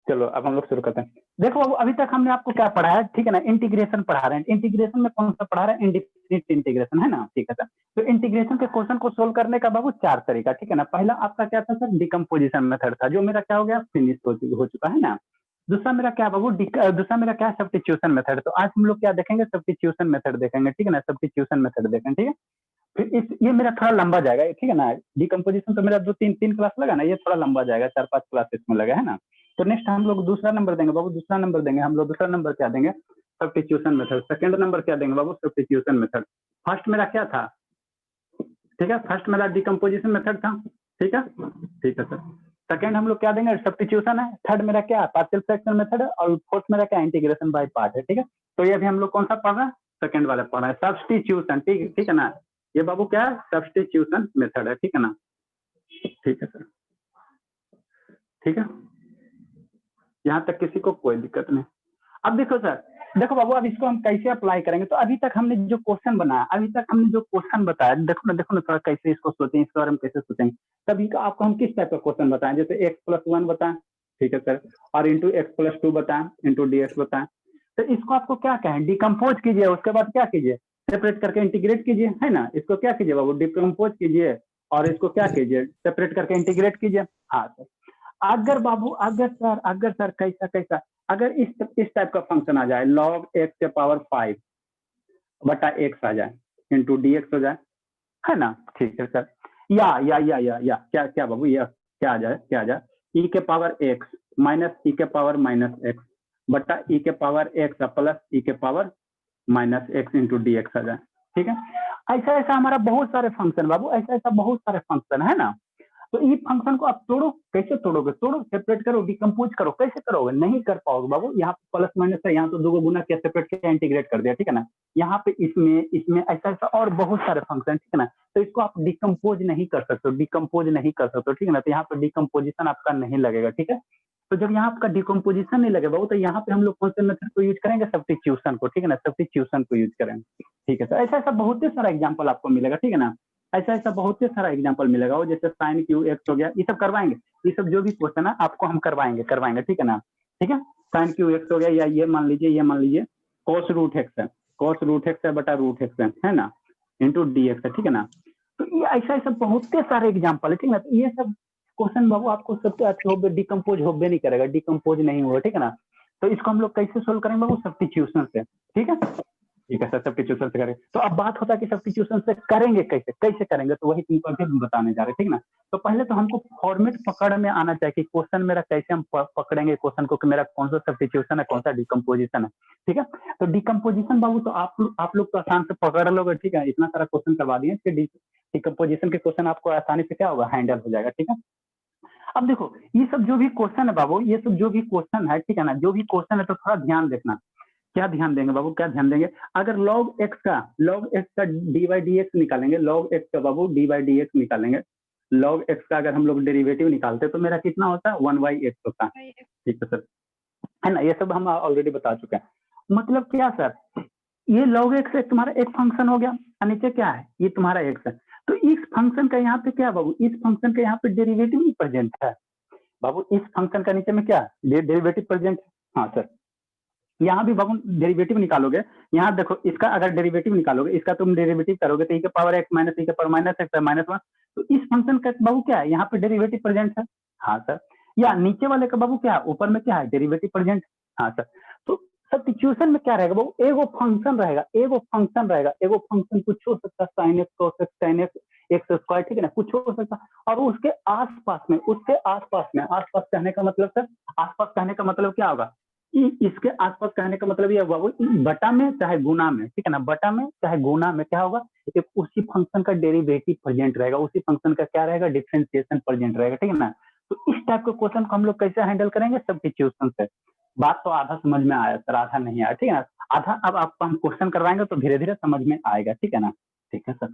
चलो अब हम लोग शुरू करते हैं। देखो बाबू अभी तक हमने आपको क्या पढ़ा है, ठीक है ना, इंटीग्रेशन पढ़ा रहे हैं। इंटीग्रेशन में कौन सा पढ़ा रहे हैं, इंडिफिनिट इंटीग्रेशन, है ना, ठीक है सर। तो इंटीग्रेशन के क्वेश्चन को सोल्व करने का बाबू चार तरीका, ठीक है ना। पहला आपका क्या था सर, डिकम्पोजिशन मेथड था, जो मेरा क्या हो गया, फिनिश हो चुका है ना। दूसरा मेरा क्या बाबू, दूसरा मेरा क्या, सब्स्टिट्यूशन मेथड। तो आज हम लोग क्या देखेंगे, सब्स्टिट्यूशन मेथड देखेंगे, ठीक है ना, सब्स्टिट्यूशन मेथड देखेंगे, ठीक है। फिर इस ये मेरा थोड़ा लंबा जाएगा, ठीक है ना। डिकम्पोजिशन तो मेरा दो तीन तीन क्लास लगा ना, ये थोड़ा लंबा जाएगा, 4-5 क्लास इसमें लगा, है ना। तो नेक्स्ट हम लोग दूसरा नंबर देंगे बाबू, दूसरा नंबर देंगे हम लोग, दूसरा नंबर क्या देंगे, सब्स्टिट्यूशन मेथड। सेकंड नंबर क्या देंगे बाबू, सब्स्टिट्यूशन मेथड। फर्स्ट मेरा क्या था, ठीक है, फर्स्ट मेरा डिकम्पोजिशन मेथड था, ठीक है, ठीक है सर। सेकंड हम लोग क्या देंगे, सब्स्टिट्यूशन है। थर्ड मेरा क्या, पार्शियल फ्रैक्शन मेथड है। और फोर्थ मेरा क्या, इंटीग्रेशन बाय पार्ट है, ठीक है। तो ये अभी हम लोग कौन सा पढ़ रहे हैं, सेकंड वाला पढ़ रहे हैं, सब्स्टिट्यूशन, ठीक है ना। ये बाबू क्या है, सब्स्टिट्यूशन मेथड है, ठीक है ना, ठीक है सर, ठीक है। यहाँ तक किसी को कोई दिक्कत नहीं। अब देखो सर, देखो बाबू अब इसको हम कैसे अप्लाई करेंगे। तो अभी तक हमने जो क्वेश्चन बनाया, अभी तक हमने जो क्वेश्चन बताया, देखो ना थोड़ा कैसे इसको सोचें, इसके बारे में कैसे सोचेंगे। तभी का आपको हम किस टाइप का क्वेश्चन बताएं, जैसे x+1 बताएं, ठीक है सर, और इंटू x+2 बताएं, इंटू dx बताएं। तो इसको आपको क्या कहें, डिकम्पोज कीजिए, उसके बाद क्या कीजिए, सेपरेट करके इंटीग्रेट कीजिए, है ना। इसको क्या कीजिए बाबू, डिकम्पोज कीजिए, और इसको क्या कीजिए, सेपरेट करके इंटीग्रेट कीजिए। हाँ सर। अगर सर कैसा कैसा, अगर इस टाइप का फंक्शन आ जाए, log x के पावर 5 बटा x आ जाए, इंटू dx हो जाए, है ना, ठीक है सर। या क्या क्या बाबू, ये क्या आ जाए, क्या आ जाए, e के पावर x माइनस e के पावर माइनस x बटा e के पावर x प्लस e के power minus x into dx आ जाए, ठीक है। ऐसा ऐसा हमारा बहुत सारे फंक्शन बाबू, ऐसा ऐसा बहुत सारे फंक्शन है ना। तो ये फंक्शन को आप तोड़ो, कैसे तोड़ोगे, तोड़ो, सेपरेट करो, डिकम्पोज करो, कैसे करोगे, नहीं कर पाओगे बाबू। यहाँ पे प्लस माइनस है, यहाँ तो दो गुना किया, सेपरेट किया, इंटीग्रेट कर दिया, ठीक है ना। यहाँ पे इसमें इसमें ऐसा ऐसा और बहुत सारे फंक्शन, ठीक है ना। तो इसको आप डिकम्पोज नहीं कर सकते, डिकम्पोज नहीं कर सकते, ठीक है ना। तो यहाँ पे डिकम्पोजिशन आपका नहीं लगेगा, ठीक है। तो जब यहाँ आपका डिकम्पोजिशन नहीं लगेगा बाबू, तो यहाँ पे हम लोग कौन से मेथड को यूज करेंगे, सब्स्टिट्यूशन को, ठीक है ना, सब्स्टिट्यूशन को यूज करेंगे, ठीक है सर। ऐसा ऐसा बहुत ही सारा एग्जाम्पल आपको मिलेगा, ठीक है ना। ऐसा ऐसा बहुत ही सारा एग्जाम्पल मिलेगा, वो जैसे साइन क्यू एक्स हो गया, ये सब करवाएंगे। ये सब जो भी क्वेश्चन है आपको हम करवाएंगे, ठीक है ना, ठीक है। साइन क्यू एक्स हो गया, या ये मान लीजिए कोस रूट एक्स है, कोस रूट एक्स है बटा रूट एक्स है ना, इंटू डी एक्स है, ठीक है ना। तो ये ऐसा ऐसा बहुत सारे एग्जाम्पल है, ठीक है ना। तो ये सब क्वेश्चन बाबू आपको सबसे अच्छे हो, डिकम्पोज होबे नहीं करेगा, डिकम्पोज नहीं हुआ, ठीक है ना। तो इसको हम लोग कैसे सोल्व करेंगे बाबू, सब्स्टिट्यूशन से, ठीक है, ठीक है सर, सब्स्टिट्यूशन से करें। तो अब बात होता है कि सब्स्टिट्यूशन से करेंगे कैसे, कैसे करेंगे, तो वही तुमको अभी बताने जा रहे हैं, ठीक ना। तो पहले तो हमको फॉर्मेट पकड़ में आना चाहिए कि क्वेश्चन मेरा कैसे हम पकड़ेंगे क्वेश्चन को, कि मेरा कौन सा सब्स्टिट्यूशन है, कौन सा डिकम्पोजिशन है, ठीक है। तो डिकम्पोजिशन बाबू तो आप लोग तो आसान से पकड़ लोगे, ठीक है। इतना सारा क्वेश्चन करवा दिए कि डिकम्पोजिशन के क्वेश्चन आपको आसानी से क्या होगा, हैंडल हो जाएगा, ठीक है। अब देखो ये सब जो भी क्वेश्चन है बाबू, ये सब जो भी क्वेश्चन है, ठीक है ना, जो भी क्वेश्चन है तो थोड़ा ध्यान देखना। क्या ध्यान देंगे बाबू, क्या ध्यान देंगे, अगर log x का डी बाई डी एक्स निकालेंगे, log x का बाबू डी बाई डी एक्स निकालेंगे, log x का अगर हम लोग डेरिवेटिव निकालते तो मेरा कितना होता है, 1/x होता है, ठीक है सर, है ना। ये सब हम ऑलरेडी बता चुके हैं। मतलब क्या सर, ये log x एक तुम्हारा एक फंक्शन हो गया, और नीचे क्या है, ये तुम्हारा x है। तो इस फंक्शन का यहाँ पे क्या बाबू, इस फंक्शन का यहाँ पे डेरिवेटिव ही प्रेजेंट है बाबू, इस फंक्शन का नीचे में क्या डेरिवेटिव प्रेजेंट है। हाँ सर, यहाँ भी बाबू डेरिवेटिव निकालोगे, यहाँ देखो इसका अगर डेरिवेटिव निकालोगे, इसका तुम डेरिवेटिव करोगे तो e के पावर x माइनस e के पावर माइनस x है, -1। तो इस फंक्शन का बाबू क्या है, यहाँ पे डेरिवेटिव प्रेजेंट है। हाँ सर, या नीचे वाले का बाबू क्या है, ऊपर में क्या है, डेरिवेटिव प्रेजेंट। हाँ सर। तो सब्स्टिट्यूशन में क्या रहेगा बाबू, एगो फंक्शन रहेगा, एगो फंक्शन कुछ हो सकता है, sine x cos x tan x x square, ठीक है ना, कुछ हो सकता है। और उसके आसपास में आसपास कहने का मतलब सर, आसपास कहने का मतलब क्या होगा, इसके आसपास कहने का मतलब ये हुआ वो बटा में चाहे गुना में, ठीक है ना, बटा में चाहे गुना में क्या होगा, एक उसी फंक्शन का डेरिवेटिव प्रेजेंट रहेगा, उसी फंक्शन का क्या रहेगा, डिफरेंशिएशन प्रेजेंट रहेगा, ठीक है ना। तो इस टाइप के क्वेश्चन को हम लोग कैसे हैंडल करेंगे, सब्स्टिट्यूशन से। बात तो आधा समझ में आया सर, आधा नहीं आया, ठीक है ना। आधा अब आपको हम क्वेश्चन करवाएंगे तो धीरे धीरे समझ में आएगा, ठीक है ना, ठीक है सर।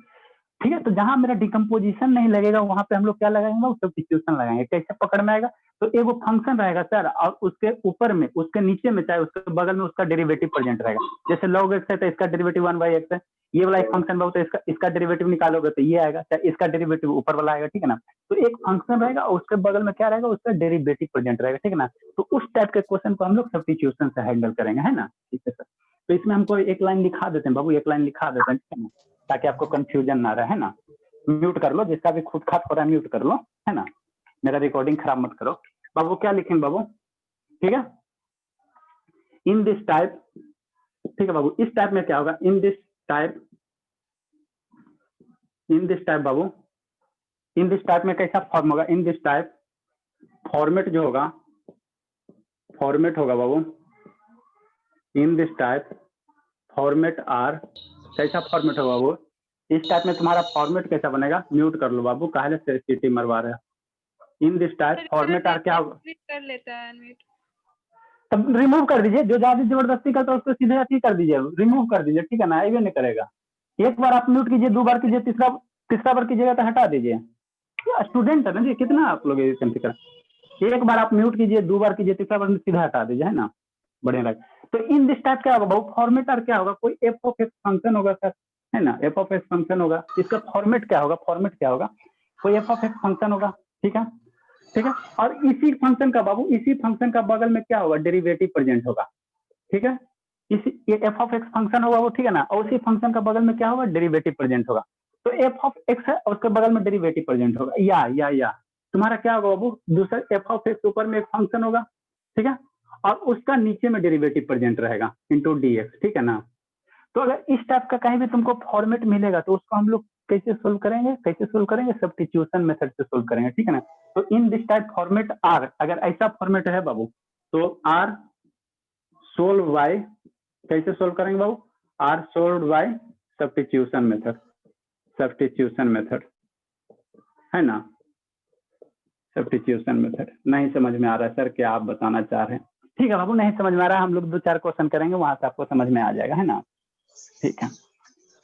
ठीक है। तो जहां मेरा डिकम्पोजिशन नहीं लगेगा वहां पे हम लोग क्या लगाएंगे, सब्स्टिट्यूशन लगाएंगे। कैसे पकड़ में आएगा, तो एगो फंक्शन रहेगा सर, और उसके ऊपर में, उसके नीचे में, चाहे उसके बगल में उसका डेरिवेटिव प्रेजेंट रहेगा। जैसे log x है तो इसका डेरिवेटिव 1/x है, ये वाला एक फंक्शन बहुत है, इसका डेरिवेटिव निकालोगे तो ये आएगा, चाहे इसका डेरिवेटिव ऊपर वाला आएगा, ठीक है ना। तो एक फंक्शन रहेगा और उसके बगल में क्या रहेगा, उसका डेरिवेटिव प्रेजेंट रहेगा, ठीक है ना। तो उस टाइप के क्वेश्चन को हम लोग सब्स्टिट्यूशन से हैंडल करेंगे, है ना। ठीक है सर। तो इसमें हमको एक लाइन लिखा देते हैं बाबू, एक लाइन लिखा देते हैं, ठीक है ना, ताकि आपको कंफ्यूजन ना रहे, है ना। म्यूट कर लो, जिसका भी खुद खात हो रहा है म्यूट कर लो, है ना, मेरा रिकॉर्डिंग खराब मत करो। बाबू क्या लिखेंगे बाबू, ठीक है, इन दिस टाइप, ठीक है बाबू। इस टाइप में क्या होगा, इन this type Babu, in this type में कैसा फॉर्म होगा, इन दिस टाइप फॉर्मेट जो होगा, फॉर्मेट होगा बाबू, in this type format are, कैसा फॉर्मेट होगा बाबू, इस टाइप में तुम्हारा फॉर्मेट कैसा बनेगा, म्यूट कर लो बाबू, काहे से सीटी मरवा रहे हो। In this type format are क्या होगा, कर लेता है अनम्यूट, तब रिमूव कर दीजिए, जो ज्यादा जबरदस्ती करता है उसको सीधे अति कर दीजिए, रिमूव कर दीजिए, ठीक है ना, ये नहीं करेगा। एक बार आप म्यूट कीजिए, 2 बार कीजिए, तीसरा बार कीजिएगा तो हटा दीजिए। स्टूडेंट है ना जी, कितना आप लोग एक बार आप म्यूट कीजिए, 2 बार कीजिए, तीसरा बार सीधा हटा दीजिए, है ना, बढ़िया लगे। तो इन दिस टाइप क्या होगा बाबू, फॉर्मेट आर क्या होगा, कोई एफ ऑफ एक्स फंक्शन होगा सर, है ना, एफ ऑफ एक्स फंक्शन होगा, इसका फॉर्मेट क्या होगा, फॉर्मेट क्या होगा, कोई एफ ऑफ एक्स फंक्शन होगा, ठीक है, ठीक है। और इसी फंक्शन का बाबू, इसी फंक्शन का बगल में क्या होगा, डेरिवेटिव प्रेजेंट होगा, ठीक है। इसी ये एफ ऑफ एक्स फंक्शन होगा वो, ठीक है ना, और उसी फंक्शन का बगल में क्या होगा, डेरिवेटिव प्रेजेंट होगा। तो एफ ऑफ एक्स है और उसके बगल में डेरिवेटिव प्रेजेंट होगा, या तुम्हारा क्या होगा बाबू, दूसरा एफ ऑफ एक्स ऊपर में एक फंक्शन होगा, ठीक है, और उसका नीचे में डेरिवेटिव प्रेजेंट रहेगा इंटू डी एक्स, ठीक है ना। तो अगर इस टाइप का कहीं भी तुमको फॉर्मेट मिलेगा तो उसको हम लोग कैसे सोल्व करेंगे, सब्स्टिट्यूशन मेथड से सोल्व करेंगे, ठीक है ना। तो in this type format are, अगर ऐसा फॉर्मेट है बाबू, तो आर सोल्व बाय, कैसे सोल्व करेंगे बाबू, are solve by substitution method, है ना, सब्स्टिट्यूशन मेथड। नहीं समझ में आ रहा है सर, क्या आप बताना चाह रहे हैं, ठीक है बाबू, नहीं समझ में आ रहा है, हम लोग 2-4 क्वेश्चन करेंगे, वहां से आपको समझ में आ जाएगा, है ना, ठीक है।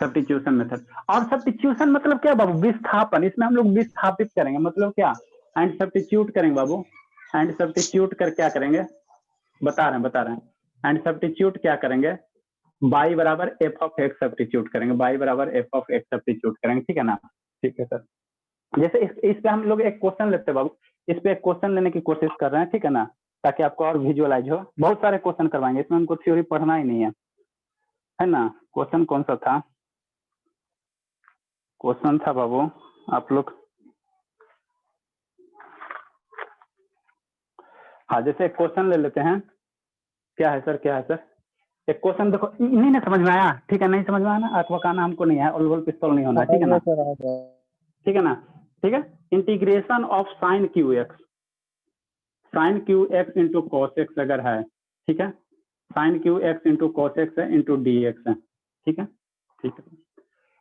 सब्स्टिट्यूशन मेथड, और सब्स्टिट्यूशन मतलब क्या बाबू, विस्थापन, इसमें हम लोग विस्थापित करेंगे, मतलब क्या, एंड सब्स्टिट्यूट करेंगे बाबू, एंड सब्स्टिट्यूट कर क्या करेंगे, बता रहे हैं, एंड सब्स्टिट्यूट क्या करेंगे, बाई बराबर एफ ऑफ एक्स सब्स्टिट्यूट करेंगे, बाई बराबर एफ ऑफ एक्स सब्स्टिट्यूट करेंगे, ठीक है ना, ठीक है सर। जैसे इस पे हम लोग एक क्वेश्चन लेते हैं बाबू, इस पे एक क्वेश्चन लेने की कोशिश कर रहे हैं, ठीक है ना, ताकि आपको और विजुअलाइज हो। बहुत सारे क्वेश्चन करवाएंगे, इसमें हमको थ्योरी पढ़ना ही नहीं है ना। क्वेश्चन कौन सा था, क्वेश्चन था बाबू आप लोग, हाँ जैसे एक क्वेश्चन ले लेते हैं, क्या है सर, एक क्वेश्चन देखो, नहीं ना समझ में आया, ठीक है, नहीं समझ में आया ना, अथवा का हमको नहीं है, ओल्वल पिस्तौल नहीं होना, ठीक है ना, ठीक है ना, ठीक है। Integration of sine Q x into cos x अगर है, ठीक है, sine Q x into cos x है इंटू डी एक्स है, ठीक है, ठीक है।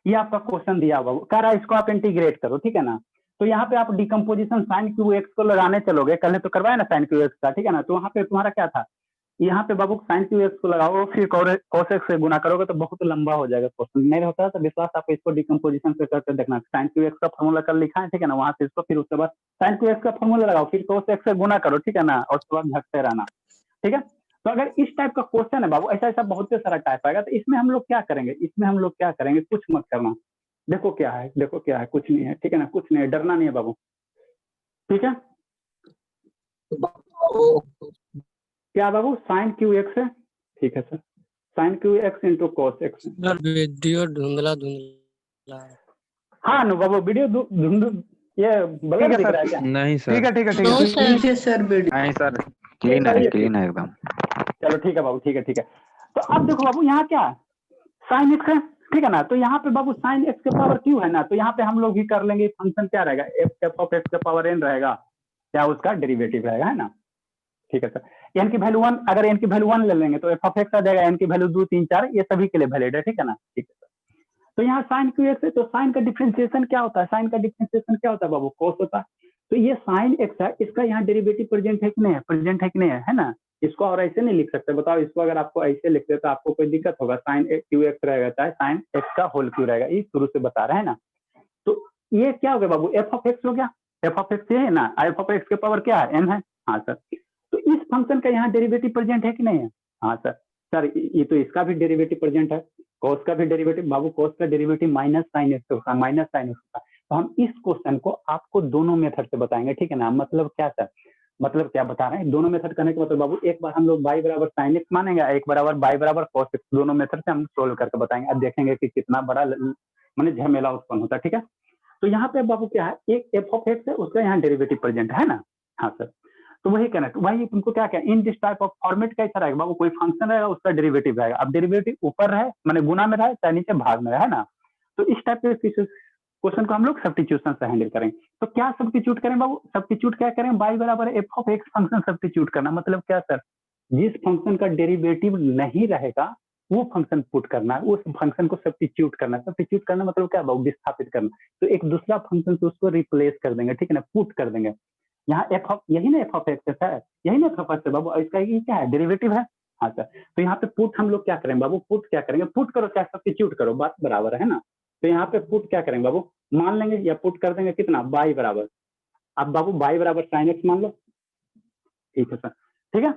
ये आपका क्वेश्चन दिया होगा, कह रहा है इसको आप इंटीग्रेट करो, ठीक है ना। तो यहाँ पे आप डिकम्पोजिशन साइन क्यू एक्स को लगाने चलोगे, कल तो करवाया ना साइन क्यू एक्स का, ठीक है ना। तो वहाँ पे तुम्हारा क्या था, यहाँ पे बाबू साइन क्यू एक्स को लगाओ, फिर कॉस एक्स से गुना करोगे तो बहुत लंबा हो जाएगा क्वेश्चन, नहीं होता तो विश्वास आप इसको डिकम्पोजिशन से करके देखना, साइन क्यू एक्स का फॉर्मूला कल लिखा है, ठीक है ना, वहाँ से इसको फिर उसके बाद साइन क्यू एक्स का फॉर्मूला लगाओ, फिर कॉस एक्स से गुना करो, ठीक है ना, और उसके बाद घटते रहना, ठीक है। तो अगर इस टाइप का क्वेश्चन है बाबू, ऐसा बहुत सारा टाइप आएगा, तो इसमें हम लोग क्या करेंगे, कुछ मत करना, देखो क्या है, कुछ नहीं है, ठीक है ना, कुछ नहीं है, डरना नहीं है बाबू, ठीक है। क्या बाबू, साइन क्यू एक्स है, ठीक है sir, sine Q x into cos x, video धुंधला हाँ नो बाबू, वीडियो ये ब्लर दिख रहा है क्या, नहीं सर, ठीक है नहीं सर, क्लीन है एकदम। चलो ठीक है बाबू, ठीक है। तो अब देखो बाबू, यहाँ क्या साइन एक्स है, ठीक है ना, तो यहाँ पे बाबू साइन एक्स के पावर क्यू है ना, तो यहाँ पे हम लोग भी कर लेंगे, फंक्शन क्या रहेगा, एफ ऑफ एक्स के पावर एन रहेगा, क्या उसका डेरिवेटिव रहेगा, है ना, ठीक है सर। एन की वैल्यू 1, अगर एन की वैल्यू 1 ले लेंगे तो एफ ऑफ एक्स आ जाएगा, एन की वैल्यू 2, 3, 4 ये सभी के लिए वैलिड है, ठीक है ना, ठीक है सर। तो यहाँ साइन क्यू एक्स है, तो साइन का डिफ्रेंसिएशन क्या होता है, बाबू, कोस होता है। तो ये साइन एक्स है, इसका यहाँ डेरिवेटिव प्रेजेंट है कि नहीं है, है ना। इसको और ऐसे नहीं लिख सकते, बताओ, इसको अगर आपको ऐसे लिखते तो आपको कोई दिक्कत होगा, साइन क्यू एक्स रहेगा चाहे साइन एक्स का होल क्यू रहेगा, ये शुरू से बता रहे हैं ना। तो ये क्या हो गया बाबू, एफ ऑफ एक्स हो गया, एफ ऑफ एक्स है ना, एफ ऑफ एक्स के पावर क्या है, एन है। हाँ सर, तो इस फंक्शन का यहाँ डेरिवेटिव प्रेजेंट है कि नहीं है। हाँ सर, सर ये तो इसका भी डेरिवेटिव प्रेजेंट है, कॉस का भी डेरिवेटिव बाबू, कॉस का डेरिवेटिव माइनस साइन एक्स होता है, माइनस साइन एक्स होता है। तो हम इस क्वेश्चन को आपको दोनों मेथड से बताएंगे, ठीक है ना। मतलब क्या सर, मतलब क्या बता रहे हैं, दोनों मेथड करने के मतलब बाबू एक बार हम लोग y बराबर साइन एक्स मानेंगे, एक बराबर y बराबर कॉस एक्स, दोनों मेथड से हम सोल्व करके बताएंगे। अब देखेंगे कि कितना बड़ा माने झमेला उत्पन्न होता है, ठीक है। तो यहाँ पे बाबू क्या है, एक एफ ऑफ एक्स है, उसका यहाँ डेरिवेटिव प्रेजेंट है ना। हाँ सर, तो वही कहना, वही तुमको क्या क्या इन दिस टाइप ऑफ फॉर्मेट कैसा रहेगा बाबू, कोई फंक्शन रहेगा उसका डेरिवेटिव रहेगा। अब डेरिवेटिव ऊपर रहे माने गुना में रहे, चाहे नीचे भाग में रहे ना, तो इस टाइप के क्वेश्चन को हम लोग सब्स्टिट्यूशन से हैंडल करेंगे। तो क्या सब्स्टिट्यूट करें बाबू, सब्स्टिट्यूट क्या करें, y बराबर F of x function substitute करना। मतलब क्या सर, जिस फंक्शन का डेरिवेटिव नहीं रहेगा वो फंक्शन पुट करना, उस फंक्शन को सब्स्टिट्यूट करना। सब्स्टिट्यूट करना मतलब क्या बाबू, विस्थापित करना। तो एक दूसरा फंक्शन से उसको रिप्लेस कर देंगे, ठीक है ना, पुट कर देंगे। यहाँ एफ ऑफ, यही ना एफ ऑफ एक्स है, यही ना एफ ऑफ एक्स है बाबू, इसका ये क्या है, डेरिवेटिव है। हाँ सर, तो यहाँ पे पुट हम लोग क्या करेंगे बाबू, पुट क्या करेंगे, पुट करो क्या सब्स्टिट्यूट करो, बात बराबर है ना। तो यहाँ पे पुट क्या करेंगे बाबू, मान लेंगे या पुट कर देंगे कितना, y बराबर, अब बाबू y बराबर साइन एक्स मान लो, ठीक है सर, ठीक है।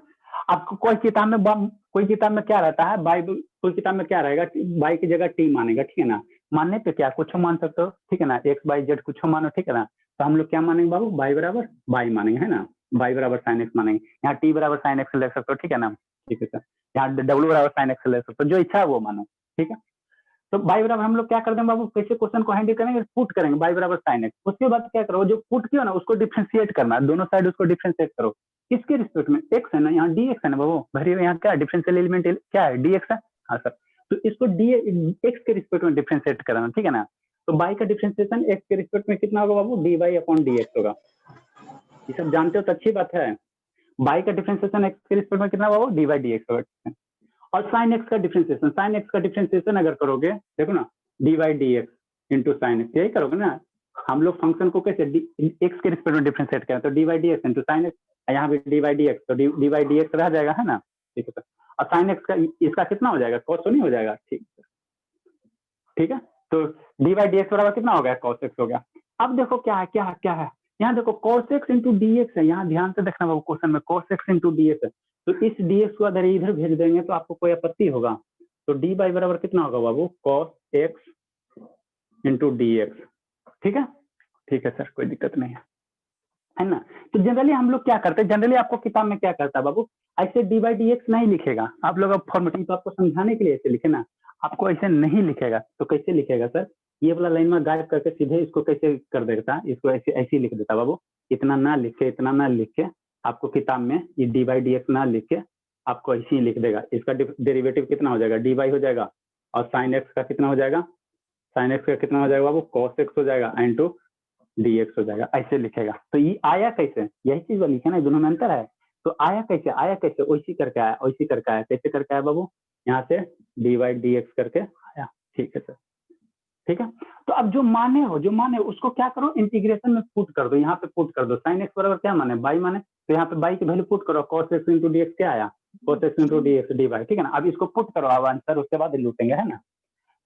आपको कोई किताब में क्या रहता है, कोई किताब में क्या रहेगा, y की जगह t मानेगा, ठीक है ना। मानने पे क्या कुछ मान सकते हो, ठीक है ना, x y z कुछ मानो, ठीक है ना। तो हम लोग क्या मानेंगे बाबू, y बराबर y मानेंगे, है ना, y बराबर साइन एक्स मानेंगे। यहाँ t बराबर साइन एक्स ले सकते हो, ठीक है ना, ठीक है सर। यहाँ w बराबर साइन एक्स ले सकते हो, जो इच्छा है वो मानो, ठीक है। तो y बराबर हम लोग क्या करते हैं बाबू, कैसे क्वेश्चन को हैंडल करेंगे, पुट करेंगे y बराबर साइन एक्स। उसके बाद क्या करो, जो पुट किया ना उसको डिफरेंशिएट करना, दोनों साइड उसको डिफरेंशिएट करो। किसके रिस्पेक्ट में, x है ना, यहाँ dx है ना बाबू, भरी यहाँ क्या डिफरेंशियल एलिमेंट क्या है, dx है। हाँ सर, तो इसको x के रिस्पेक्ट में डिफरेंशिएट करना, ठीक है ना। तो y का डिफरेंशिएशन x के रिस्पेक्ट में कितना होगा बाबू, dy अपॉन dx होगा। ये सब जानते हो तो अच्छी बात है। y का डिफरेंशिएशन x के रिस्पेक्ट में कितना बाबू, dy dx होगा। और साइन एक्स का डिफरेंशिएशन अगर करोगे, देखो ना, dy dx into sine x, यही करोगे ना। हम लोग फंक्शन को कैसे एक्स के रिस्पेक्ट में डिफरेंशिएट करें, तो dy dx into sine x, यहाँ भी dy dx, तो dy dx रह जाएगा, है ना, ठीक है सर। और साइन एक्स का इसका कितना हो जाएगा, कॉस तो नहीं हो जाएगा, ठीक है, ठीक है। तो dy dx बराबर कितना हो गया, कॉस एक्स हो गया। अब देखो क्या है, क्या है, यहाँ देखो cos x into d x है, यहाँ ध्यान से देखना बाबू, क्वेश्चन में cos x into d x है। तो इस dx को अगर इधर भेज देंगे तो आपको कोई आपत्ति होगा। तो dy बराबर कितना होगा बाबू, cos x into d x, ठीक है सर, कोई दिक्कत नहीं है ना। तो जनरली हम लोग क्या करते हैं, जनरली आपको किताब में क्या करता है बाबू, ऐसे dy dx नहीं लिखेगा। आप लोग अब फॉर्मेटिंग तो आपको समझाने के लिए ऐसे लिखे ना, आपको ऐसे नहीं लिखेगा। तो कैसे लिखेगा सर, ये वाला लाइन में गायब करके सीधे इसको कैसे कर देता है, इसको ऐसे लिख देता बाबू, इतना ना लिख के आपको किताब में ये dy dx ना लिख के आपको ऐसे ही लिख देगा। इसका डेरिवेटिव कितना हो जाएगा, dy हो जाएगा, और साइन एक्स का कितना हो जाएगा, साइन एक्स का कितना हो जाएगा बाबू, कॉस एक्स हो जाएगा इंटू dx हो जाएगा, ऐसे लिखेगा। तो ये आया कैसे, यही चीज लिखे ना, दोनों में अंतर है। तो आया कैसे वैसी करके आया, कैसे करके आया बाबू, यहाँ से dy dx करके आया, ठीक है सर, ठीक है। तो अब जो माने उसको क्या करो, इंटीग्रेशन में पुट कर दो, यहाँ पे पुट कर दो। साइन एक्स बराबर क्या माने, y माने, तो यहाँ पे y की वैल्यू पुट करो, cos x इंटू dx क्या आया, cos x into dx dy, ठीक है ना। अब इसको पुट करो अब आंसर, उसके बाद लूटेंगे, है ना।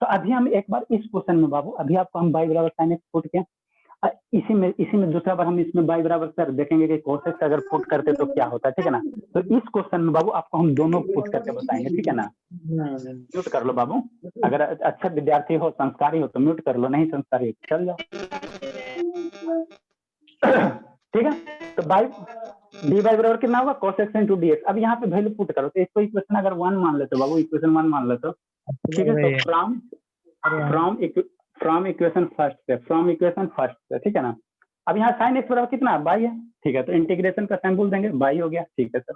तो अभी हम एक बार इस क्वेश्चन में बाबू, अभी आपको हम y बराबर साइन एक्स पुट किया, इसी में दूसरा बार हम इसमें y बराबर सर देखेंगे कि cos x अगर पुट करते तो क्या होता है, ठीक है ना। तो इस क्वेश्चन में बाबू आपको हम दोनों पुट करके बताएंगे, ठीक है ना। म्यूट कर लो बाबू, अगर अच्छा विद्यार्थी हो, संस्कारी हो तो म्यूट कर लो, नहीं संस्कारी हो चल जाओ, ठीक है। तो dy बराबर कितना होगा, cos x इंटू dx। अब यहाँ पे वैल्यू पुट करो, तो इसको इक्वेशन अगर 1 मान लेते बाबू, इक्वेशन 1 मान लेते, ठीक है। तो फ्रॉम इक्वेशन फर्स्ट से, ठीक है ना। अब यहाँ साइन एक्स बराबर कितना है, y है, ठीक है। तो इंटीग्रेशन का सैंपल देंगे, y हो गया, ठीक है सर।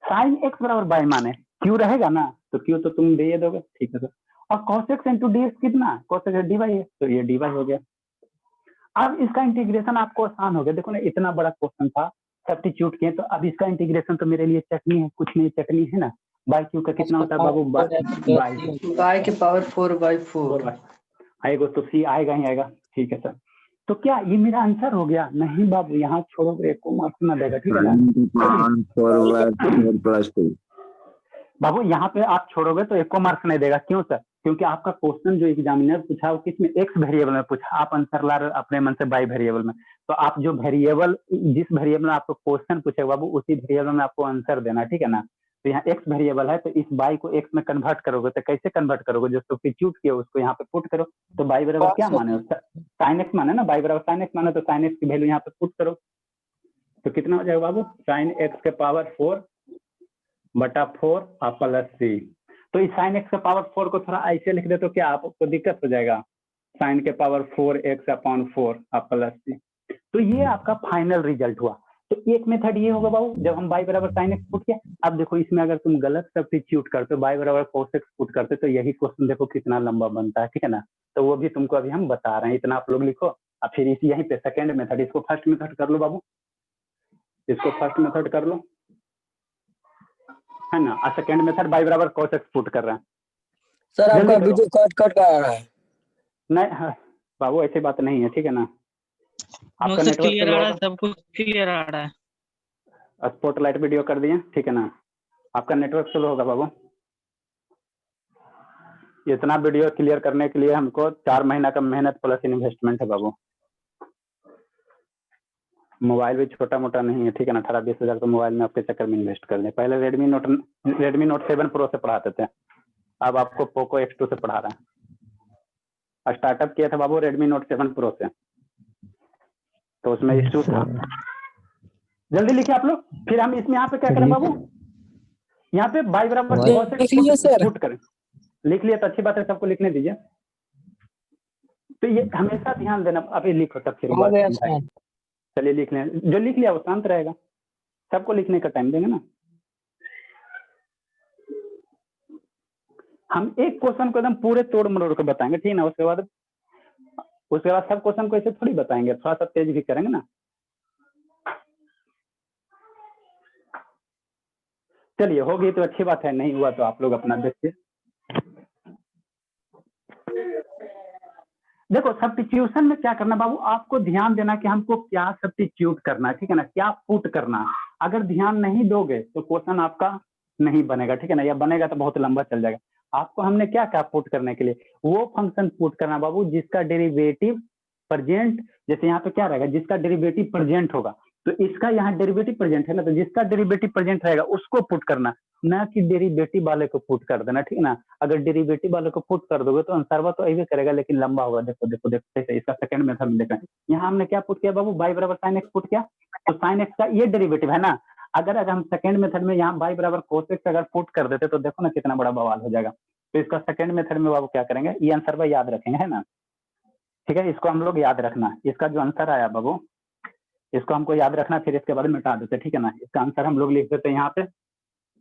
साइन एक्स बराबर y माने q रहेगा ना, तो q तो तुम दे दोगे, ठीक है सर। और cos x इंटू dx कितना, cos x dy है, तो ये dy हो गया। अब इसका इंटीग्रेशन आपको आसान हो गया, देखो ना, इतना बड़ा क्वेश्चन था, सब्स्टिट्यूट किए, तो अब इसका इंटीग्रेशन तो मेरे लिए चटनी है, कुछ नहीं चटनी है ना। बाई क्यू का कितना होता है बाबू, y के पावर 4/4 आएगा, तो सी आएगा ही आएगा, ठीक है सर। तो क्या ये मेरा आंसर हो गया, नहीं बाबू, यहाँ छोड़ोगे एक को मार्क्स ना देगा, ठीक है ना। बाबू यहाँ पे आप छोड़ोगे तो एक को मार्क्स नहीं देगा, क्यों सर, क्योंकि आपका क्वेश्चन जो एग्जामिनर पूछा वो किस में एक्स वेरिएबल में पूछा, आप आंसर ला रहे हो अपने मन से वाई वेरिएबल में, तो आप जो वेरिएबल जिस वेरिएबल में आपको क्वेश्चन पूछेगा बाबू उसी वेरिएबल में आपको आंसर देना, ठीक है ना। तो यहाँ एक्स वेरिएबल है तो इस वाई को एक्स में कन्वर्ट करोगे, तो कैसे कन्वर्ट करोगे, जो सब्स्टिट्यूट किया उसको यहाँ पे पुट करो। तो वाई बराबर क्या माने, साइन एक्स माने ना, वाई बराबर साइन एक्स माने, तो साइन एक्स की वैल्यू यहाँ पे पुट करो। तो कितना हो जाएगा बाबू, साइन एक्स के पावर 4/4 आप प्लस सी। तो इस साइन एक्स के पावर 4 को थोड़ा ऐसे लिख दे तो क्या आपको दिक्कत हो जाएगा, साइन के पावर 4x/4 आप प्लस सी। तो ये आपका फाइनल रिजल्ट हुआ। तो एक मेथड ये होगा बाबू, जब हम y बराबर साइन एक्स पुट किया, अब देखो इसमें अगर तुम गलत सब्स्टिट्यूट करते हो, y बराबर cos x पुट करते तो यही क्वेश्चन देखो कितना लंबा बनता है, ठीक है ना। तो वो भी तुमको अभी हम बता रहे हैं, इतना आप लोग लिखो। अब फिर इसी यहीं पे सेकेंड मेथड, इसको फर्स्ट मेथड कर लो बाबू, इसको फर्स्ट मेथड कर लो, है ना। और सेकेंड मेथड y बराबर cos x पुट कर रहे हैं। सर आपका जल्दी करो। वीडियो कट कट कर रहा है। नहीं हाँ, बाबू ऐसी बात नहीं है, ठीक है ना। आपका सर नेटवर्क क्लियर आ रहा है, सब कुछ क्लियर आ रहा है। स्पॉटलाइट वीडियो कर दिए, ठीक है ना। आपका नेटवर्क स्लो होगा बाबू। इतना वीडियो क्लियर करने के लिए हमको 4 महीना का मेहनत प्लस इन्वेस्टमेंट है बाबू। मोबाइल भी छोटा मोटा नहीं है, ठीक है ना। 18-20 हजार तो मोबाइल में आपके चक्कर में इन्वेस्ट कर दें। पहले रेडमी नोट 7 प्रो से पढ़ाते थे, अब आपको पोको X2 से पढ़ा रहे हैं। स्टार्टअप किया था बाबू रेडमी नोट 7 प्रो से, तो उसमें इश्यू था। जल्दी लिखिए आप लोग। फिर हम इसमें यहाँ पे क्या करें बाबू, यहाँ पे y बराबर लिख लीजिए सर। पुट करें। लिख लिया तो अच्छी बात है, सबको लिखने दीजिए। तो ये हमेशा ध्यान देना, अभी लिखो तब फिर हो गया सर। चलिए लिख लें, जो लिख लिया वो शांत रहेगा, सबको लिखने का टाइम देंगे ना। हम एक क्वेश्चन को एकदम पूरे तोड़ मरोड़ के बताएंगे, ठीक है ना। उसके बाद सब क्वेश्चन को ऐसे थोड़ी बताएंगे, थोड़ा सा तेज भी करेंगे ना। चलिए होगी तो अच्छी बात है, नहीं हुआ तो आप लोग अपना देखिए। देखो सब्स्टिट्यूशन में क्या करना बाबू, आपको ध्यान देना कि हमको क्या सब्स्टिट्यूट करना है, ठीक है ना, क्या पुट करना है। अगर ध्यान नहीं दोगे तो क्वेश्चन आपका नहीं बनेगा, ठीक है ना, या बनेगा तो बहुत लंबा चल जाएगा। आपको हमने क्या क्या पुट करने के लिए, वो फंक्शन पुट करना बाबू जिसका डेरिवेटिव प्रेजेंट, जैसे यहाँ पे क्या रहेगा, जिसका डेरिवेटिव प्रेजेंट होगा। तो इसका यहाँ डेरिवेटिव प्रेजेंट है ना, तो जिसका डेरिवेटिव प्रेजेंट रहेगा उसको पुट करना, ना कि डेरिवेटिव वाले को पुट कर देना, ठीक है ना। अगर डेरिवेटिव वाले को पुट कर दोगे तो आंसर तो ऐसे करेगा लेकिन लंबा होगा। देखो देखो देखो देखो इसका सेकंड मेथड में देखा, यहाँ हमने क्या पुट किया बाबू, y बराबर साइन एक्स पुट किया, तो साइन एक्स का ये डेरिवेटिव है ना। अगर हम सेकंड मेथड में यहाँ y बराबर cos x अगर पुट कर देते तो देखो ना कितना बड़ा बवाल हो जाएगा। तो इसका सेकंड मेथड में बाबू क्या करेंगे, ये आंसर पर याद रखेंगे, है ना, ठीक है। इसको हम लोग याद रखना, इसका जो आंसर आया बाबू इसको हमको याद रखना, फिर इसके बाद मिटा देते, ठीक है ना। इसका आंसर हम लोग लिख देते हैं यहाँ पे,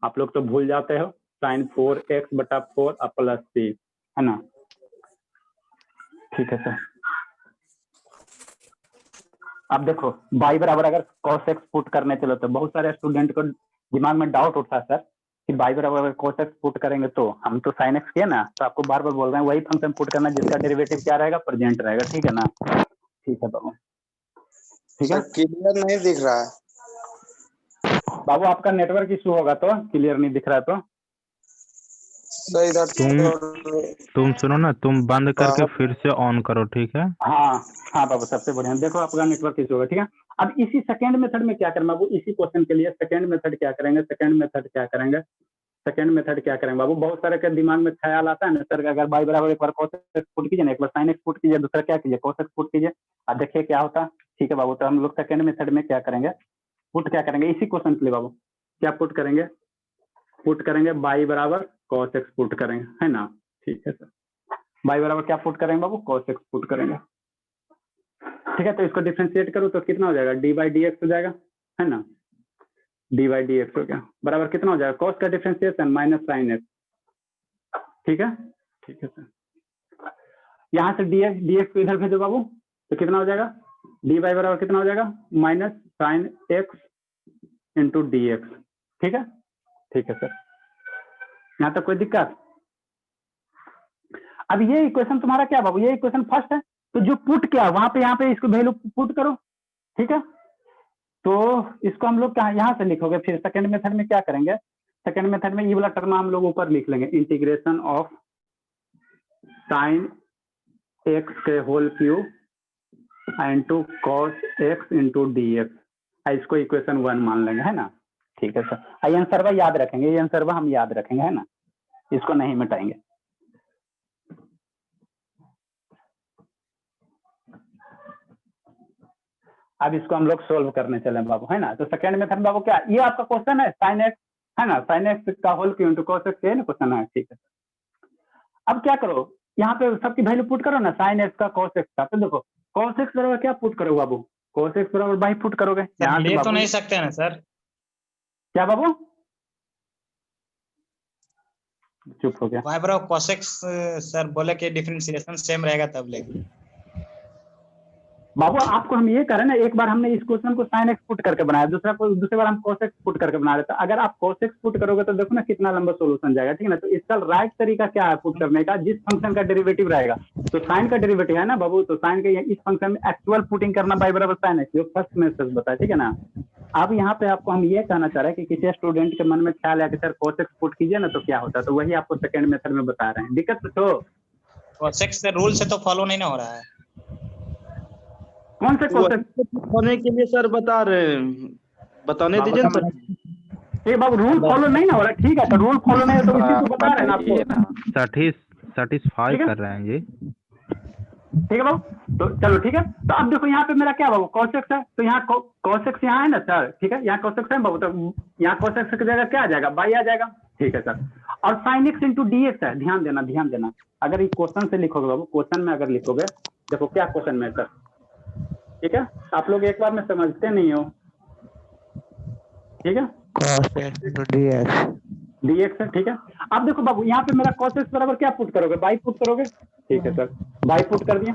आप लोग तो भूल जाते हो, साइन 4x/4 प्लस सी, है ना, ठीक है सर। अब देखो y बराबर अगर cos x पुट करने चलो तो बहुत सारे स्टूडेंट को दिमाग में डाउट उठता है सर कि y बराबर अगर cos x पुट करेंगे तो हम तो sin x किए ना, तो आपको बार बार बोल रहे हैं वही फंक्शन पुट करना जिसका डेरिवेटिव क्या रहेगा, प्रेजेंट रहेगा, ठीक है ना। ठीक है बाबू, ठीक है। क्लियर नहीं दिख रहा है बाबू आपका नेटवर्क इशू होगा तो क्लियर नहीं दिख रहा है तो सर इधर तुम सुनो ना, तुम बंद करके फिर से ऑन करो, ठीक है। हाँ हाँ बाबू सबसे बढ़िया। देखो आपका नेटवर्क इशू होगा, ठीक है। अब इसी सेकंड मेथड में क्या करना बाबू, इसी क्वेश्चन के लिए सेकंड मेथड क्या करेंगे, सेकंड मेथड क्या करेंगे बाबू। बहुत सारे के दिमाग में ख्याल आता है ना सर, अगर y बराबर एक बार cos x पुट कीजिए ना, एक बार sin x पुट कीजिए, दूसरा क्या कीजिए cos x पुट कीजिए, अब देखिए क्या होता है, ठीक है बाबू। तो हम लोग सेकंड मेथड में क्या करेंगे, पुट क्या करेंगे इसी क्वेश्चन के लिए बाबू, क्या पुट करेंगे y बराबर cos x पुट करेंगे, है ना, ठीक है सर। y बराबर क्या पुट करेंगे बाबू, cos x पुट करेंगे, ठीक है। तो इसको डिफ्रेंशिएट करूँ तो कितना हो जाएगा, dy dx हो जाएगा, है ना, dy dx हो गया, बराबर कितना हो जाएगा, cos का डिफ्रेंशिएशन माइनस साइन एक्स, ठीक है सर। यहाँ से dx को इधर भेजो बाबू, तो कितना हो जाएगा, dy बराबर कितना हो जाएगा, minus sine x into d x, ठीक है सर। यहाँ तक कोई दिक्कत। अब ये इक्वेशन तुम्हारा क्या बाबू, ये इक्वेशन फर्स्ट है, तो जो पुट किया वहां पे यहाँ पे इसको वैल्यू पुट करो, ठीक है। तो इसको हम लोग यहाँ से लिखोगे, फिर सेकंड मेथड में क्या करेंगे, सेकंड मेथड में ये वाला टर्म हम लोग ऊपर लिख लेंगे, इंटीग्रेशन ऑफ साइन एक्स के whole cube into cos x into d x, इसको इक्वेशन 1 मान लेंगे, है ना। ठीक है सर, ये आंसर वह याद रखेंगे, ये आंसर वह हम याद रखेंगे, है ना, इसको नहीं मिटाएंगे। अब इसको हम लोग सोल्व करने चले बाबू, है ना। तो सेकेंड मेथड बाबू क्या, ये आपका क्वेश्चन है साइन एक्स, है ना, साइन एक्स का whole cube into cos x, ये ना क्वेश्चन है, ठीक है। अब क्या करो, यहाँ पे सबकी वैल्यू पुट करो ना, साइन एक्स का कॉस एक्स का, तो देखो कॉस एक्स बराबर क्या पुट करो बाबू, कॉस एक्स बराबर बाई पुट करोगे, यहाँ से ले तो बाबू नहीं सकते ना सर? क्या बाबू, चुप हो गया y बराबर cos x सर बोले कि डिफरेंशिएशन सेम रहेगा तब लेंगे। बाबू। आपको हम ये करें ना, एक बार हमने इस क्वेश्चन को साइन एक्स पुट करके बनाया, दूसरे बार हम cos x पुट करके बना रहे थे। अगर आप cos x पुट करोगे तो देखो ना कितना लंबा सोल्यूशन जाएगा, ठीक है ना। तो इसका राइट तरीका क्या है पुट करने का, जिस फंक्शन का डेरिवेटिव रहेगा, तो साइन का डेरिवेटिव है ना बाबू, तो साइन के इस फंक्शन में एक्चुअल पुटिंग करना बाई बराबर साइन एक्स, जो फर्स्ट में सच बताया, ठीक है ना। अब यहाँ पे आपको हम ये कहना चाह रहे हैं कि किसी स्टूडेंट के मन में ख्याल है कि सर cos x पुट कीजिए ना तो क्या होता है, तो वही आपको सेकंड मेथड में बता रहे हैं। दिक्कत तो cos x से रूल से तो फॉलो नहीं ना हो रहा है। कौन से क्वेश्चन होने के लिए सर बता रहे हैं, बताने दीजिए ना सर। ये बाबू रूल फॉलो नहीं ना हो रहा, ठीक है, तो रूल फॉलो नहीं है तो इसी को बता रहे हैं ना आपको, सेटिस्फाई ठीक है? कर रहे हैं जी। ठीक है बाबू, तो चलो ठीक है। तो अब देखो यहाँ पे मेरा क्या बाबू cos x है, तो यहाँ cos x यहाँ है ना सर, ठीक है, यहाँ cos x है बाबू, तो यहाँ cos x की जगह क्या आ जाएगा, बाई आ जाएगा, ठीक है सर। और sin x into d x है, ध्यान देना ध्यान देना, अगर ये क्वेश्चन से लिखोगे बाबू, क्वेश्चन में अगर लिखोगे, देखो क्या क्वेश्चन में सर, ठीक है, आप लोग एक बार में समझते नहीं हो, ठीक है, dx है, ठीक है। अब देखो बाबू यहाँ पे मेरा cos x बराबर क्या पुट करोगे, बाई पुट करोगे, ठीक है सर, बाई पुट कर दिया।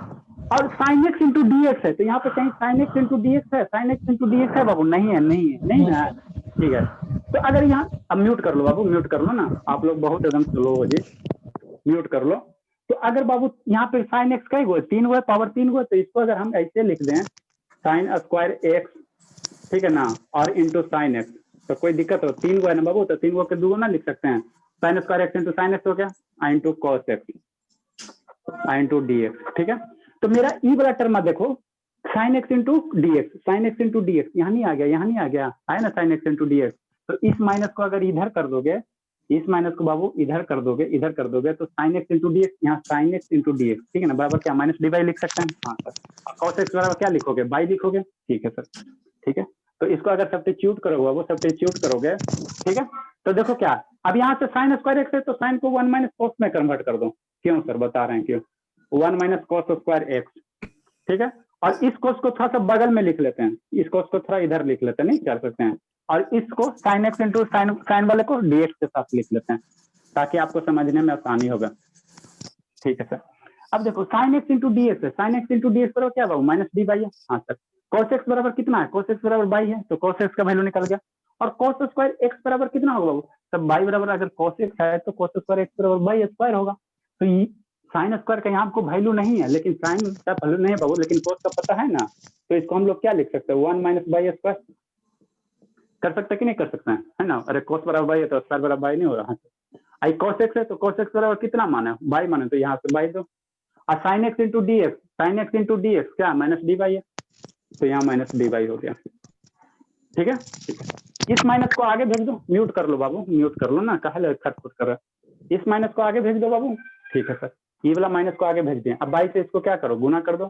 और sin x into d x है, तो यहाँ पे कहीं sin x into d x है, sin x into d x है बाबू, नहीं है नहीं है नहीं है, ठीक है। तो अगर यहाँ अब म्यूट कर लो बाबू, म्यूट कर लो ना, आप लोग बहुत एकदम स्लो हो जी, म्यूट कर लो। तो अगर बाबू यहाँ पे sin x कई गो, 3 गो, पावर 3 गो, तो इसको अगर हम ऐसे लिख दें sin स्क्वायर x, ठीक है ना, और इंटू sin x, तो कोई दिक्कत हो, 3 गो है ना बाबू, तो 3 गो के 2 गो ना लिख सकते हैं, sin square x into sin x हो गया, into cos x into d x, ठीक है। तो मेरा ई वाला टर्म देखो, sin x into d x, sin x into d x, यहाँ नहीं आ गया, यहाँ नहीं आ गया, आया ना sin x into d x, तो इस माइनस को अगर इधर कर दोगे, इस माइनस को बाबू इधर कर दोगे, इधर कर दोगे, तो sin x into d x, यहाँ sin x into d x, ठीक है ना, बराबर क्या माइनस डी बाई लिख सकते हैं, हाँ सर। cos x बराबर क्या लिखोगे, बाई लिखोगे, ठीक है सर, ठीक है। तो इसको अगर सब्स्टिट्यूट करोगे, वो सब्स्टिट्यूट करोगे, ठीक है, तो देखो क्या, अब यहाँ से sin स्क्वायर एक्स है, तो sin को 1 माइनस cos में कन्वर्ट कर दो, क्यों सर बता रहे हैं क्यों, 1 माइनस cos स्क्वायर एक्स, ठीक है। और इस cos को थोड़ा सा बगल में लिख लेते हैं, इस cos को थोड़ा इधर लिख लेते हैं, नहीं कर सकते हैं, और इसको sin x इंटू साइन वाले को dx के साथ लिख लेते हैं, ताकि आपको समझने में आसानी होगा, ठीक है सर। अब देखो sin x into d x है, sin x into d x बराबर क्या बाबू, माइनस डी बाई है, हाँ सर। cos x बराबर कितना है, cos x बराबर बाई है, तो cos x का वैल्यू निकल गया, और cos स्क्वायर x बराबर कितना होगा बाबू, तब बाई बराबर अगर cos x है तो cos स्क्वायर x बराबर बाई स्क्वायर होगा, तो ये साइन स्क्वायर का यहाँ आपको वैल्यू नहीं है, लेकिन साइन का वैल्यू नहीं है बाबू, लेकिन cos का पता है ना, तो इसको हम लोग क्या लिख सकते हैं, 1 माइनस बाई स्क्वायर कर सकते हैं कि नहीं कर सकते हैं, है ना। अरे cos बराबर बाई है तो स्क्वायर बराबर बाई नहीं हो रहा है, आई cos x है तो cos x बराबर कितना माने, बाई माने, तो यहाँ से बाई दो, और sin x into d x, sin x into d x क्या माइनस डी बाई है, तो यहाँ माइनस डी बाई हो गया, ठीक है, ठीक है। इस माइनस को आगे भेज दो, म्यूट कर लो बाबू, म्यूट कर लो ना, कहा खटखुट कर रहा, इस माइनस को आगे भेज दो बाबू, ठीक है सर। ये वाला माइनस को आगे भेज दिया, अब बाई से इसको क्या करो, गुना कर दो,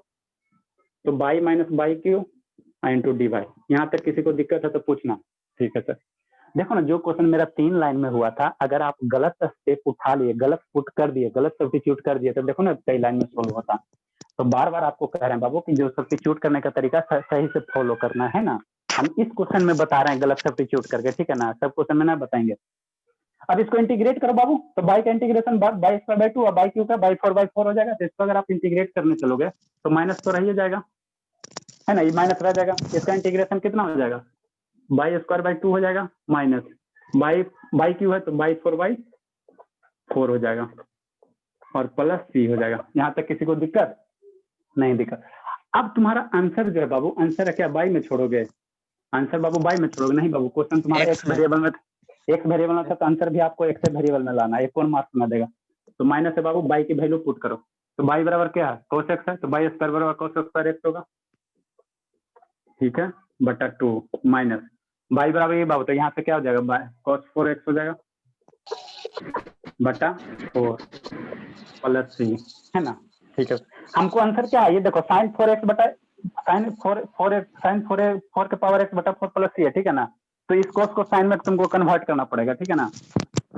तो by minus by Q into d y, यहाँ तक किसी को दिक्कत है तो पूछना, ठीक है सर। देखो ना, जो क्वेश्चन मेरा 3 लाइन में हुआ था, अगर आप गलत स्टेप उठा लिए, गलत पुट कर दिए, गलत सब्स्टिट्यूट कर दिए, तो देखो ना कई लाइन में सोल्व होता। तो बार बार आपको कह रहे हैं बाबू कि जो सब्स्टिट्यूट करने का तरीका सही से फॉलो करना है ना, हम इस क्वेश्चन में बता रहे हैं गलत सब्स्टिट्यूट करके, ठीक है ना, सब क्वेश्चन में ना बताएंगे। अब इसको इंटीग्रेट करो बाबू, तो बाई का इंटीग्रेशन बाई स्क्वायर बाई 2 और बाई क्यू का बाई 4 हो जाएगा, तो इसको अगर आप इंटीग्रेट करने चलोगे तो माइनस तो रह जाएगा, है ना, ये माइनस रह जाएगा, इसका इंटीग्रेशन कितना हो जाएगा, बाई स्क्वायर बाई 2 हो जाएगा, माइनस बाई क्यू है तो बाई 4 हो जाएगा, और प्लस सी हो जाएगा। यहाँ तक किसी को दिक्कत नहीं, दिक्कत। अब तुम्हारा आंसर जो है बाबू, आंसर है क्या, बाई में छोड़ोगे, आंसर बाबू बाई में छोड़ोगे, नहीं बाबू, क्वेश्चन तुम्हारा एक्स वेरिएबल में था, तो आंसर भी आपको एक्स वेरिएबल में लाना है, कौन मार्क्स में देगा, तो माइनस है बाबू, बाई की वैल्यू पुट करो। तो बाई बराबर क्या है, cos x है, तो बाई स्क्वायर बराबर cos स्क्वायर x होगा, ठीक है, बटा 2 माइनस बाई बराबर ये बाबू, तो यहाँ से क्या हो जाएगा, cos 4x हो जाएगा बटा 4 प्लस 3, है ना, ठीक है। हमको आंसर क्या है, ये देखो sin 4x बटा sin 4 के पावर x बटा 4 प्लस 3 है, ठीक है ना। तो इस cos को sin में तुमको कन्वर्ट करना पड़ेगा, ठीक है ना।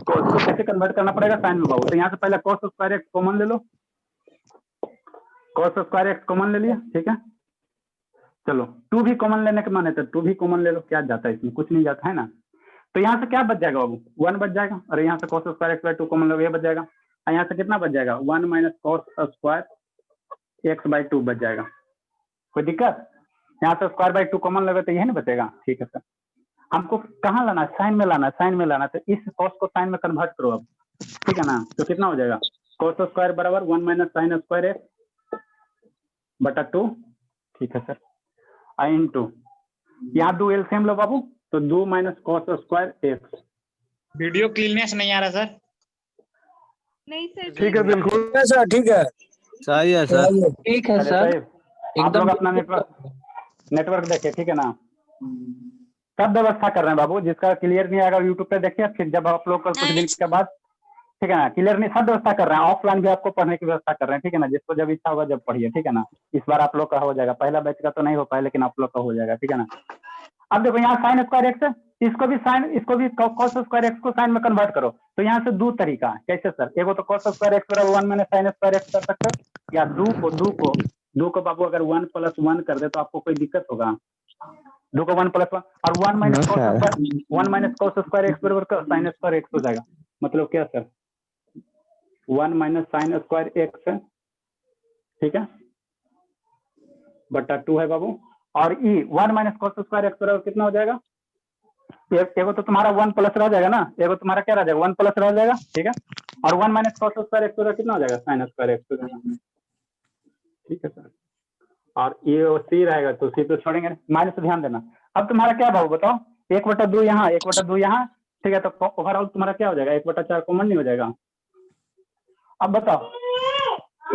cos को कैसे कन्वर्ट करना पड़ेगा, sin में बाबू। तो यहाँ से पहले cos स्क्वायर x कॉमन ले लो, cos स्क्वायर x कॉमन ले लिया, ठीक है। चलो 2 भी कॉमन लेने के माने तो 2 भी कॉमन ले लो, क्या जाता है इसमें, कुछ नहीं जाता है ना। तो यहाँ से क्या बच जाएगा बाबू, 1 बच जाएगा, और यहाँ से cos square x by 2 common लो, ये बच जाएगा। और यहाँ से कितना बच जाएगा, 1 minus cos square x by 2 बच जाएगा। कोई दिक्कत, यहाँ से स्क्वायर बाय 2 कॉमन लगे तो यही ना बचेगा, ठीक है सर। हमको कहाँ लाना है, साइन में लाना है, साइन में लाना है। तो इस cos को साइन में कन्वर्ट करो अब, ठीक है ना। तो कितना हो जाएगा, cos स्क्वायर बराबर 1 माइनस साइन स्क्वायर x बटा 2, ठीक है सर। आई इंटू यहाँ 2 एलसीएम लो बाबू, तो 2 minus cos square x। Video cleanness नहीं आ रहा सर। नहीं सर, ठीक है बिल्कुल ठीक है सर, ठीक है। सही है सर। चलिए। ठीक है अरे सर, साहब, आप लोग अपना नेटवर्क देखिए, ठीक है ना। सब व्यवस्था कर रहे हैं बाबू, जिसका क्लियर नहीं आएगा यूट्यूब पे देखिए, फिर जब आप लोग कुछ दिन के बाद, ठीक है ना, क्लियर नहीं, सब व्यवस्था कर रहे हैं, ऑफलाइन भी आपको पढ़ने की व्यवस्था कर रहे हैं, ठीक है ना। जिसको जब इच्छा होगा जब पढ़िए, ठीक है ना। इस बार आप लोग का हो जाएगा, पहला बैच का तो नहीं हो पाया, लेकिन आप लोग का हो जाएगा, ठीक है ना। अब देखो यहाँ साइन स्क्वायर एक्स है, इसको भी साइन, इसको भी cos स्क्वायर एक्स को साइन में कन्वर्ट करो। तो यहाँ से 2 तरीका है, कैसे सर, एगो तो cos स्क्वायर एक्स बराबर 1 माइनस साइन स्क्वायर एक्स कर सकते हो, या 2 को बाबू अगर 1 प्लस 1 कर दे तो आपको कोई दिक्कत होगा, 2 को 1 प्लस 1 और 1 माइनस cos स्क्वायर एक्स बराबर साइन स्क्वायर एक्स हो जाएगा। मतलब क्या sir, 1 minus sine square x है, ठीक है, बटा 2 है बाबू। और ई 1 माइनस cos स्क्वायर एक्स बराबर कितना हो जाएगा, एगो तो तुम्हारा 1 प्लस रह जाएगा ना, एगो तुम्हारा क्या रह जाएगा, 1 प्लस रह जाएगा, ठीक है। और 1 माइनस cos स्क्वायर एक्स बराबर कितना हो जाएगा, साइन स्क्वायर एक्स हो जाएगा, ठीक है सर। और ये सी रहेगा, तो सी तो छोड़ेंगे, माइनस से ध्यान देना। अब तुम्हारा क्या भाव बताओ, 1/2 यहाँ, 1/2 यहाँ, ठीक है। तो ओवरऑल तुम्हारा क्या हो जाएगा, 1/4 कॉमन नहीं हो जाएगा। अब बताओ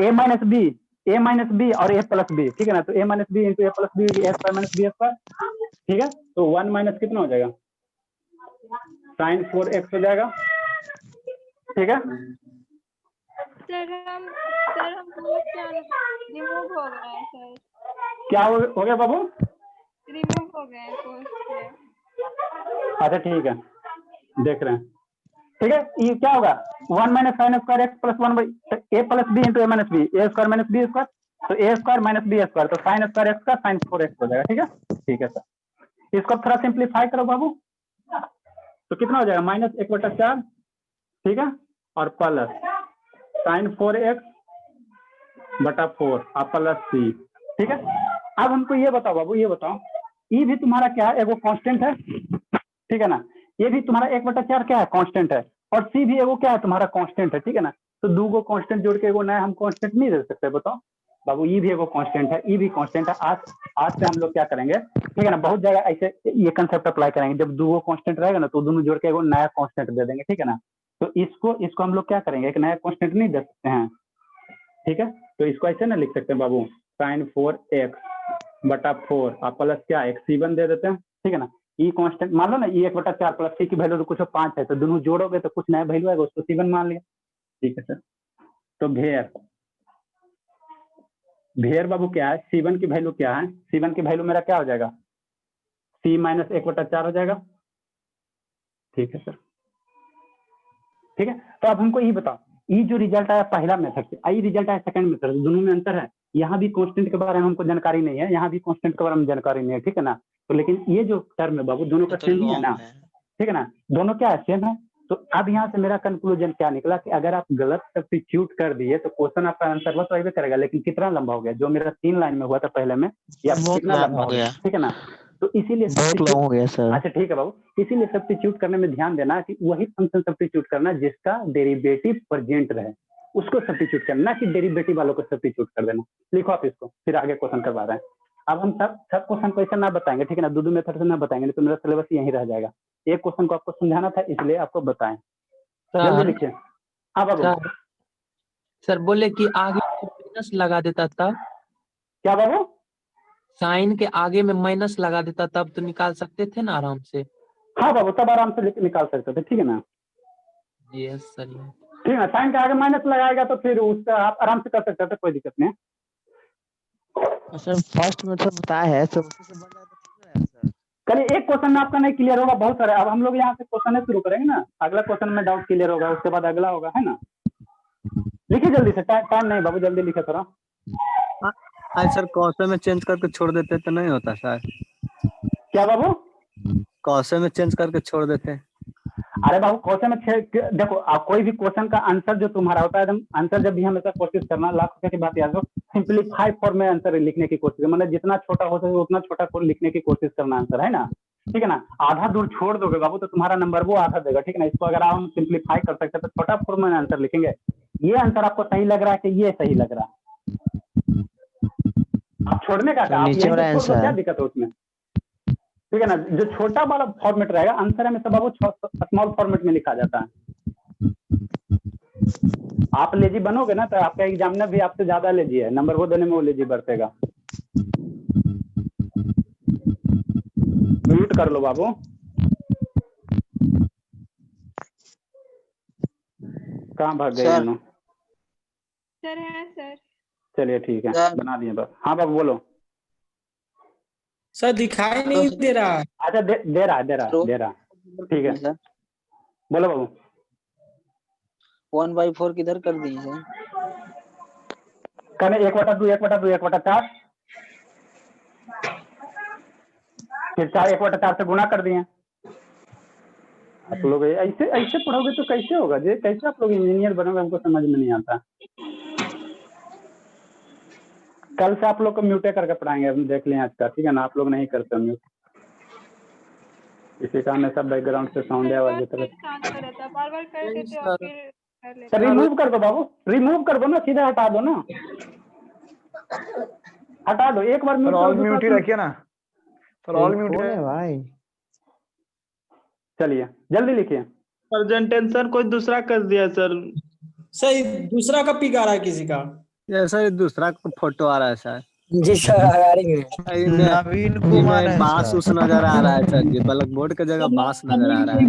a माइनस बी और a प्लस बी, ठीक है ना। तो a minus b into a plus b, a square minus b square, ठीक है। तो 1 माइनस कितना हो जाएगा, साइन 4x हो जाएगा, ठीक है। सर हम क्या रिमूव हो गए हैं सर, क्या हो गया बाबू, रिमूव हो गए हैं कोर्स से। अच्छा ठीक है, देख रहे हैं, ठीक है। ये क्या होगा, 1 minus sine square x plus 1 by a plus b into a minus b, a square minus b square, तो a square minus b square, तो साइन स्क्वायर एक्स का साइन 4x हो जाएगा, ठीक है। ठीक है सर, इसको थोड़ा सिंप्लीफाई करो बाबू, तो कितना हो जाएगा, माइनस 1/4, ठीक है, और प्लस साइन 4x बटा 4 और प्लस सी, ठीक है। अब हमको ये बताओ बाबू, ये बताओ, ये भी तुम्हारा क्या है, एगो कांस्टेंट है, ठीक है ना। ये भी तुम्हारा 1/4 क्या है, कांस्टेंट है, और सी भी एगो क्या है, तुम्हारा कांस्टेंट है, ठीक है ना। तो 2 गो कांस्टेंट जोड़ के एगो नया हम कांस्टेंट नहीं दे सकते, बताओ बाबू। ये भी एगो कांस्टेंट है, ये भी कांस्टेंट है। आज से हम लोग क्या करेंगे, ठीक है ना, बहुत जगह ऐसे ये कंसेप्ट अप्लाई करेंगे, जब 2 गो कांस्टेंट रहेगा ना, तो दोनों जोड़ के एगो नया कांस्टेंट दे देंगे, ठीक है ना। तो इसको हम लोग क्या करेंगे, एक नया कांस्टेंट नहीं दे सकते हैं, ठीक है। तो इसको ऐसे ना लिख सकते हैं बाबू, साइन 4x बटा 4 और प्लस क्या एक C1 दे देते हैं, ठीक है ना। ई कांस्टेंट मान लो ना, ई 1/4 प्लस सी की वैल्यू तो कुछ 5 है, तो दोनों जोड़ोगे तो कुछ नया वैल्यू आएगा, उसको C1 मान लिया, ठीक है सर। तो भेयर बाबू क्या है, C1 की वैल्यू क्या है, C1 की वैल्यू मेरा क्या हो जाएगा, C माइनस 1/4 हो जाएगा, ठीक है सर, ठीक है। तो अब हमको ये बताओ, ये जो रिजल्ट आया पहला मेथड से, आई रिजल्ट आया सेकंड मेथड, दोनों में अंतर है। यहाँ भी कांस्टेंट के बारे में हमको जानकारी नहीं है, यहाँ भी कांस्टेंट के बारे में जानकारी नहीं है, ठीक है ना। तो लेकिन ये जो टर्म है बाबू, दोनों का सेम ही है ना, ठीक है ना, दोनों क्या है, सेम है। तो अब यहाँ से मेरा कंक्लूजन क्या निकला कि अगर आप गलत सब्स्टिट्यूट कर दिए तो क्वेश्चन आपका आंसर बस वही करेगा, लेकिन कितना लंबा हो गया, जो मेरा 3 लाइन में हुआ था पहले में, या कितना लंबा हो गया, ठीक है ना। तो इसीलिए बहुत लॉन्ग हो गया सर। अच्छा ठीक है बाबू, इसीलिए सब्स्टिट्यूट करने में ध्यान देना कि वही फंक्शन सब्स्टिट्यूट करना जिसका डेरिवेटिव प्रेजेंट रहे, उसको सब्स्टिट्यूट करना, कि डेरिवेटिव वालों को सब्स्टिट्यूट कर देना। लिखो आप इसको, फिर आगे क्वेश्चन करवा रहे हैं। अब हम सब क्वेश्चन को ऐसा ना बताएंगे, ठीक है ना, 2 मेथड से ना बताएंगे, नहीं तो मेरा सिलेबस यहीं रह जाएगा। एक क्वेश्चन को आपको समझाना था, इसलिए आपको बताएं, जल्दी लिखिए। हाँ बाबू, सर बोले कि आगे माइनस लगा देता तब, क्या बाबू? साइन के आगे में माइनस लगा देता तब तो निकाल सकते थे ना आराम से। हाँ बाबू, तब आराम से निकाल सकते थे, ठीक है ना। Yes sir. ठीक है ना, साइन के आगे माइनस लगाएगा तो फिर उसका आप आराम से कर सकते थे, कोई दिक्कत नहीं है। सर फर्स्ट मेथड बताया है तो उसी से बन जाए तो ठीक है सर। चलिए, एक क्वेश्चन में आपका नहीं क्लियर होगा, बहुत सारे। अब हम लोग यहाँ से क्वेश्चन शुरू करेंगे ना, अगला क्वेश्चन में डाउट क्लियर होगा, उसके बाद अगला होगा, है ना। लिखिए जल्दी से, टाइम नहीं बाबू, जल्दी लिखे थोड़ा। सर क्वेश्चन में चेंज करके छोड़ देते तो नहीं होता सर? क्या बाबू? क्वेश्चन में चेंज करके छोड़ देते। अरे बाबू, क्वेश्चन में देखो, आप कोई भी क्वेश्चन का आंसर जो तुम्हारा होता है, आंसर जब भी हमेशा कोशिश करना, लाख रुपए की बात याद रखो, सिंपलीफाई फॉर्म में आंसर लिखने की कोशिश, मतलब जितना छोटा हो सके उतना छोटा लिखने की कोशिश करना आंसर, है ना। ठीक है ना, आधा दूर छोड़ दोगे बाबू तो तुम्हारा नंबर वो आधा देगा, ठीक है ना। इसको अगर आप सिंपलीफाई कर सकते हैं तो छोटा फॉर्म में आंसर लिखेंगे। ये आंसर आपको सही लग रहा है कि ये सही लग रहा है? आप छोड़ने का क्या, नीचे वाला आंसर क्या दिक्कत है उसमें? ठीक है ना, जो छोटा वाला फॉर्मेट रहेगा आंसर में, सब बाबू स्मॉल फॉर्मेट में लिखा जाता है। आप लेजी बनोगे ना तो आपका एग्जामिनर भी आपसे ज्यादा लेजी है, नंबर वो देने में वो लेजी बरतेगा। म्यूट कर लो बाबू। कहाँ भाग गए दोनों? सर है सर। चलिए ठीक है, बना दिए बस। हाँ बाबू बोलो। सर दिखाई नहीं दे रहा है। अच्छा, दे रहा। ठीक है, बोलो बाबू। 1/4 किधर कर दिए सर? कहने 1/2 1/2 1/4, फिर 4 1/4 से गुना कर दिए। आप लोग ऐसे पढ़ोगे तो कैसे होगा जी? कैसे आप लोग इंजीनियर बनोगे, हमको समझ में नहीं आता। कल से आप लोग को म्यूटे करके पढ़ाएंगे, हम देख लें आज का, ठीक है ना। आप लोग नहीं करते म्यूट, इसी का हमेशा बैकग्राउंड से साउंड आवाज देते रहता। बार-बार कर देते हो फिर कर लेते। रिमूव कर दो बाबू, रिमूव कर दो ना, सीधा हटा दो ना, हटा दो एक बार। म्यूट ही रखिए ना, ऑल म्यूट है भाई। चलिए जल्दी लिखिए। प्रेजेंटेशन कोई दूसरा कर दिया सर। सर दूसरा का पिक आ रहा है किसी का। ये सर दूसरा फोटो आ रहा है सर। जी सर, हमारी में नवीन कुमार है बांस सर। उस नजर आ रहा है सर जी, ब्लैक बोर्ड की जगह बांस नजर आ रहा है।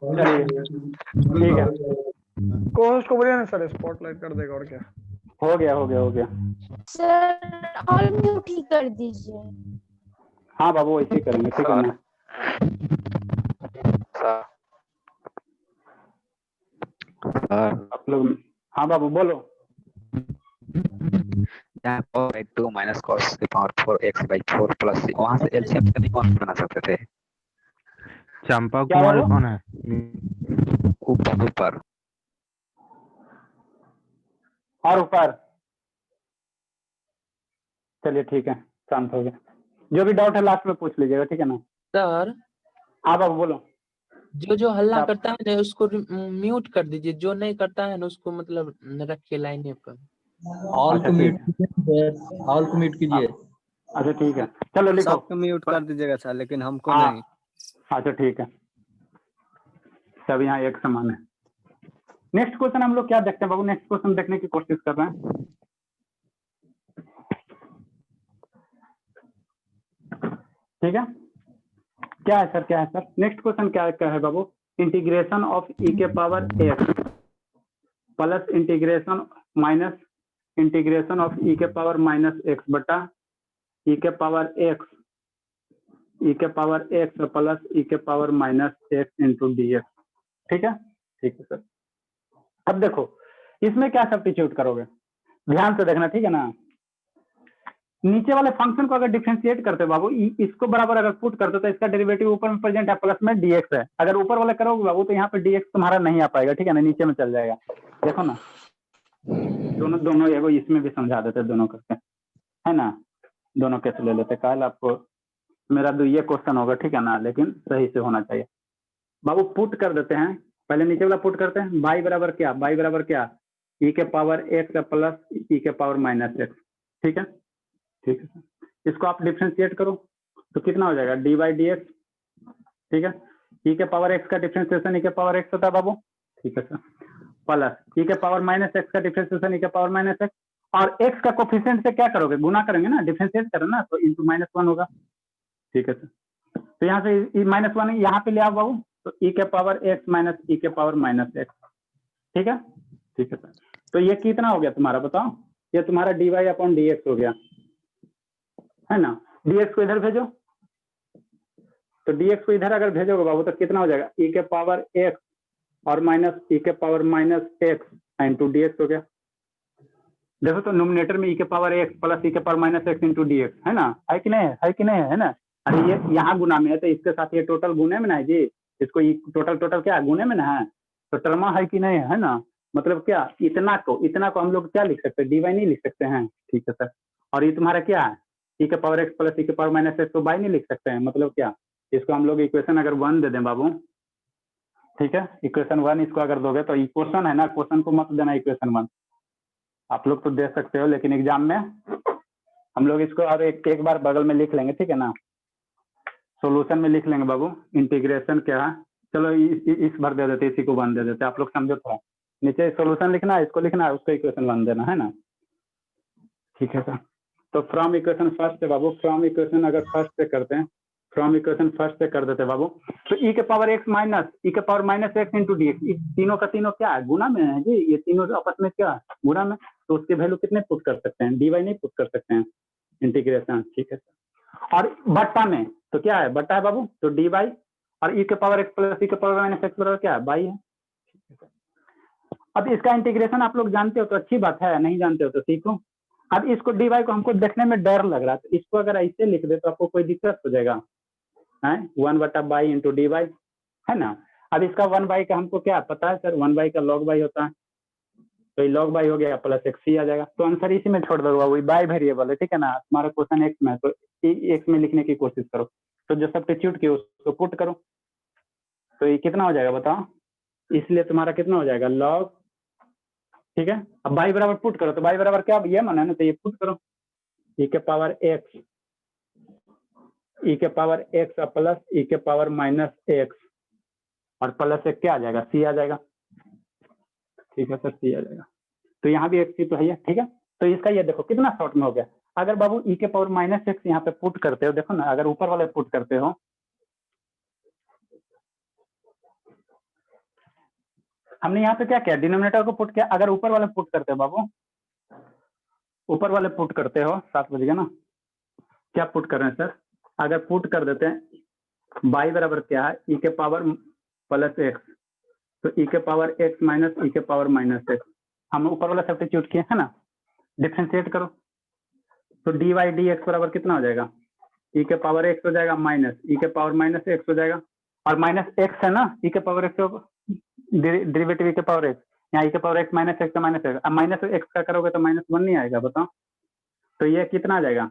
चलिए ठीक है, कोस्ट को बोलिए ना सर, स्पॉटलाइट कर देगा। और क्या हो गया। सर ऑल म्यूट ही कर दीजिए। हाँ बाबू, ऐसे ही करेंगे, ठीक है ना। आप लोग, हाँ बाबू बोलो। टू माइनस cos की पावर 4x/4 प्लस वहां से एलसीएम नहीं कौन बना सकते थे? चंपा कुमार कौन है? ऊपर और ऊपर। चलिए ठीक है, शांत हो गया। जो भी डाउट है लास्ट में पूछ लीजिएगा, ठीक है ना। सर हाँ बाबू बोलो। जो हल्ला करता है ना उसको म्यूट कर दीजिए, जो नहीं करता है ना उसको मतलब रखिए लाइन पर। ऑल को म्यूट कीजिए। अच्छा ठीक है, चलो लिखो। सबको म्यूट कर दीजिएगा सर, लेकिन हमको हाँ। नहीं। अच्छा ठीक है, सब यहाँ एक समान है। नेक्स्ट क्वेश्चन हम लोग क्या देखते हैं बाबू? नेक्स्ट क्वेश्चन देखने की कोशिश कर रहे हैं, ठीक है। क्या है सर? नेक्स्ट क्वेश्चन क्या है बाबू? इंटीग्रेशन ऑफ ई के power x plus integration of e के पावर माइनस एक्स बटा ई के पावर एक्स प्लस ई के power minus x into d x. ठीक है सर। अब देखो इसमें क्या सब्स्टिट्यूट करोगे, ध्यान से देखना, ठीक है ना। नीचे वाले फंक्शन को अगर डिफरेंशिएट करते हो बाबू, इसको बराबर अगर पुट करते तो इसका डेरिवेटिव ऊपर में प्रेजेंट है, प्लस में डीएक्स है। अगर ऊपर वाले करोगे बाबू तो यहाँ पे डीएक्स तुम्हारा नहीं आ पाएगा, ठीक है ना, नीचे में चल जाएगा। देखो ना, दोनों एगो इसमें भी समझा देते, दोनों करके, है ना। दोनों कैसे ले लेते, कल आपको मेरा ये क्वेश्चन होगा, ठीक है ना, लेकिन सही से होना चाहिए बाबू। पुट कर देते हैं, पहले नीचे वाला पुट करते हैं। बाई बराबर क्या ई के पावर एक्स प्लस ई के पावर माइनस एक्स। ठीक है सर। इसको आप डिफरेंशिएट करो तो कितना हो जाएगा, डी बाई डी एक्स। ठीक है, ई के पावर एक्स का डिफरेंशिएशन ई के पावर एक्स होता है बाबू, ठीक है सर। प्लस ई के पावर माइनस एक्स का डिफरेंशिएशन ई के पावर माइनस एक्स, और एक्स का कोफिशिएंट से क्या करोगे, गुना करेंगे ना, डिफरेंशिएट करो ना, तो इंटू -1 होगा। ठीक है सर, तो यहाँ से -1 यहाँ पे ले आओ बाबू, तो ई के पावर एक्स माइनस ई के पावर माइनस एक्स। ठीक है सर, तो ये कितना हो गया तुम्हारा बताओ, ये तुम्हारा dy/dx हो गया, है ना। dx को इधर भेजो, तो dx को इधर अगर भेजोगे बाबू तो कितना हो जाएगा, ई के पावर एक्स और माइनस ई के power minus x into dx हो गया। देखो तो नोमिनेटर में ई के पावर एक्स प्लस ई के power minus x into dx है ना, है कि नहीं है कि नहीं है ना। अरे ये यहाँ गुना में है तो इसके साथ ये टोटल गुने में ना है जी, इसको टोटल क्या गुने में ना है, तो टर्मा है कि नहीं है ना। मतलब क्या, इतना को हम लोग क्या लिख सकते हैं, dy नहीं लिख सकते हैं। ठीक है सर, और ये तुम्हारा क्या है, ई के पावर एक्स प्लस ई के पावर माइनस एक्स, तो बाई नहीं लिख सकते हैं। मतलब क्या, इसको हम लोग इक्वेशन अगर 1 दे दें बाबू, ठीक है, इक्वेशन 1 इसको अगर दोगे तो इक्वेशन है ना, क्वेश्चन को मत देना इक्वेशन 1, आप लोग तो दे सकते हो लेकिन एग्जाम में हम लोग इसको और एक बार बगल में लिख लेंगे, ठीक है ना, सॉल्यूशन में लिख लेंगे बाबू, इंटीग्रेशन क्या है, चलो इस बार दे देते, इसी को 1 दे देते, आप लोग समझो थोड़ा, नीचे सॉल्यूशन लिखना है, इसको लिखना है, उसको इक्वेशन 1 देना है ना। ठीक है सर, तो फ्रॉम इक्वेशन फर्स्ट से बाबू, फ्रॉम इक्वेशन अगर फर्स्ट से करते हैं, फ्रॉम इक्वेशन फर्स्ट से कर देते बाबू, तो ई के पावर एक्स माइनस ई के power minus x into d x, तीनों का तीनों क्या है, गुना में है जी, ये तीनों आपस में क्या है, गुना में, तो उसके वैल्यू कितने पुट कर सकते हैं, dy नहीं पुट कर सकते हैं, इंटीग्रेशन। ठीक है सर, और बट्टा में तो क्या है, बट्टा है बाबू, तो dy और ई के पावर एक्स प्लस ई के पावर माइनस एक्स बराबर क्या है, बाई है। अब इसका इंटीग्रेशन आप लोग जानते हो तो अच्छी बात है, नहीं जानते हो तो सीखो। अब इसको dy को हमको देखने में डर लग रहा है, तो इसको अगर ऐसे लिख दे तो आपको कोई दिक्कत हो जाएगा, है 1/बाई इंटू dy है ना। अब इसका 1/, का हमको क्या पता है सर, 1/, का log बाई होता है, तो ये log बाई हो गया प्लस एक्स आ जाएगा, तो आंसर इसी में छोड़ दो, वही बाई वेरिएबल है, ठीक है ना, तुम्हारा क्वेश्चन एक्स में है तो एक्स में लिखने की कोशिश करो, तो जो सब्स्टिट्यूट किया उसको पुट करो, तो ये कितना हो जाएगा बताओ, इसलिए तुम्हारा कितना हो जाएगा log, ठीक है। अब बाई बराबर पुट करो, तो बाई बराबर क्या ये माना है ना, तो ये पुट करो, ई के पावर एक्स प्लस ई के पावर माइनस एक्स और प्लस एक क्या आ जाएगा, सी आ जाएगा। ठीक है सर, सी आ जाएगा, तो यहाँ भी एक सी तो है, ठीक है। तो इसका ये देखो कितना शॉर्ट में हो गया। अगर बाबू ई के पावर माइनस एक्स यहाँ पे पुट करते हो, देखो ना, अगर ऊपर वाले पुट करते हो, हमने यहाँ पे क्या किया, डिनोमिनेटर को पुट किया, अगर ऊपर वाले पुट करते हो बाबू, ऊपर वाले पुट करते हो, 7 बज गया ना, क्या पुट कर रहे हैं सर, अगर पुट कर देते हैं बाई बराबर क्या है, ई के पावर प्लस एक्स, तो ई के पावर एक्स माइनस ई के पावर माइनस एक्स, हम ऊपर वाला सब्स्टिट्यूट किए है ना, डिफरेंशिएट करो, तो डी वाई डी एक्स बराबर कितना हो जाएगा, ई के पावर एक्स हो जाएगा माइनस ई के पावर माइनस एक्स हो जाएगा, और माइनस एक्स है ना, ई के पावर एक्स डेरिवेटिव ई के पावर एक्स, यहाँ ई के पावर एक्स माइनस एक्स का माइनस एक्स, अब माइनस एक्स का करोगे तो -1 नहीं आएगा, बताओ, तो ये कितना आ जाएगा,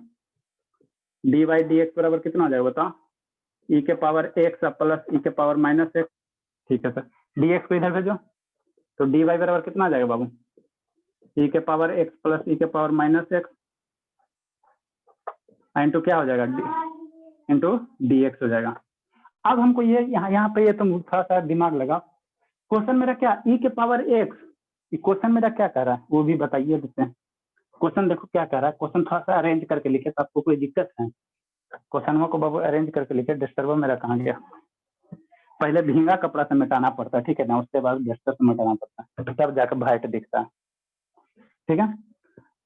डी वाई डी एक्स बराबर कितना हो जाएगा बताओ, ई के पावर एक्स प्लस ई के पावर माइनस एक्स। ठीक है सर, डी एक्स को इधर भेजो, तो डी वाई बराबर कितना आ जाएगा बाबू, ई के पावर एक्स प्लस ई के पावर माइनस एक्स इंटू क्या हो जाएगा, इंटू डी एक्स हो जाएगा। अब हमको ये यहाँ पे ये तुम थोड़ा सा दिमाग लगा, क्वेश्चन मेरा क्या, ई के पावर एक्स, क्वेश्चन मेरा क्या कह रहा है वो भी बताइए देते हैं, क्वेश्चन देखो क्या कह रहा है, क्वेश्चन थोड़ा सा अरेंज करके लिखे तो आपको कोई दिक्कत है, क्वेश्चन को बाबू अरेंज करके लिखे, डिस्टर्बर मेरा कहाँ गया, पहले भींगा कपड़ा से मिटाना पड़ता है, ठीक है ना, उसके बाद डस्टर से मिटाना पड़ता है, तब जाकर वाइट दिखता है। ठीक है,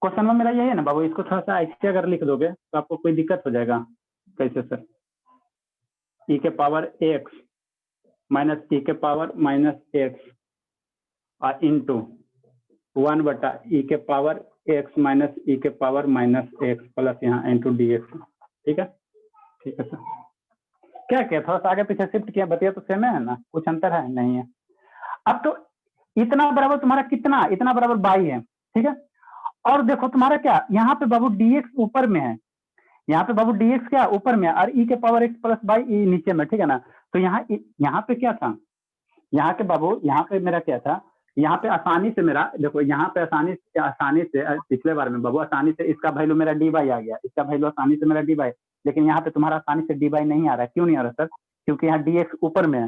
क्वेश्चन में मेरा यही है ना बाबू, इसको थोड़ा सा ऐसे अगर लिख दोगे तो आपको कोई दिक्कत हो जाएगा, कैसे सर, ई के पावर एक्स माइनस ई के पावर माइनस एक्स और इंटू 1/ई के पावर एक्स माइनस ई के पावर माइनस एक्स प्लस यहाँ इंटू डी एक्स। ठीक है सर, क्या किया, थोड़ा सा आगे पीछे शिफ्ट किया, बतिया तो सेम है ना, कुछ अंतर है नहीं है। अब तो इतना बराबर तुम्हारा कितना, इतना बराबर बाई है, ठीक है, और देखो तुम्हारा क्या, यहाँ पे बाबू dx ऊपर में है, यहाँ पे बाबू dx क्या ऊपर में है, और e के power x plus by E नीचे में, ठीक है ना, तो यहाँ पे क्या था, यहाँ के बाबू, यहाँ पे मेरा क्या था, यहाँ पे आसानी से मेरा देखो, यहाँ पे आसानी से पिछले बार में बाबू आसानी से इसका वैल्यू मेरा dy आ गया, इसका वैल्यू आसानी से मेरा dy, लेकिन यहाँ पे तुम्हारा आसानी से dy नहीं आ रहा है, क्यों नहीं आ रहा सर, क्योंकि यहाँ dx ऊपर में है,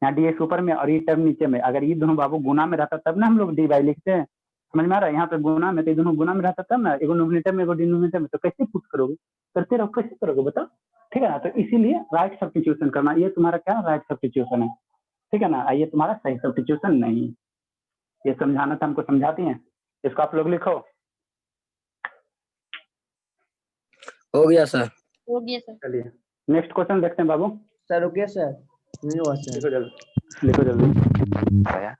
यहाँ dx ऊपर में और ये टर्म नीचे में, अगर ये दोनों बाबू गुना में रहता तब ना हम लोग dy लिखते हैं, समझ में आ रहा है? यहाँ पे गुना में, तो ये दोनों गुना में रहता तब ना, एगो नोमिनेटर में एगो डिनोमिनेटर में, तो कैसे पुट करोगे? करते रहो, कैसे करोगे बताओ, ठीक है ना? तो इसीलिए राइट सब्स्टिट्यूशन करना, ये तुम्हारा क्या राइट सब्स्टिट्यूशन है, ठीक है ना? ये तुम्हारा सही सब्स्टिट्यूशन नहीं, ये समझाना था, हमको समझाती हैं, इसको आप लोग लिखो। हो गया सर। हो गया सर। चलिए नेक्स्ट क्वेश्चन देखते हैं बाबू। सर रुकिए सर, नहीं हुआ सर। लिखो जल्दी, लिखो जल्दी। आया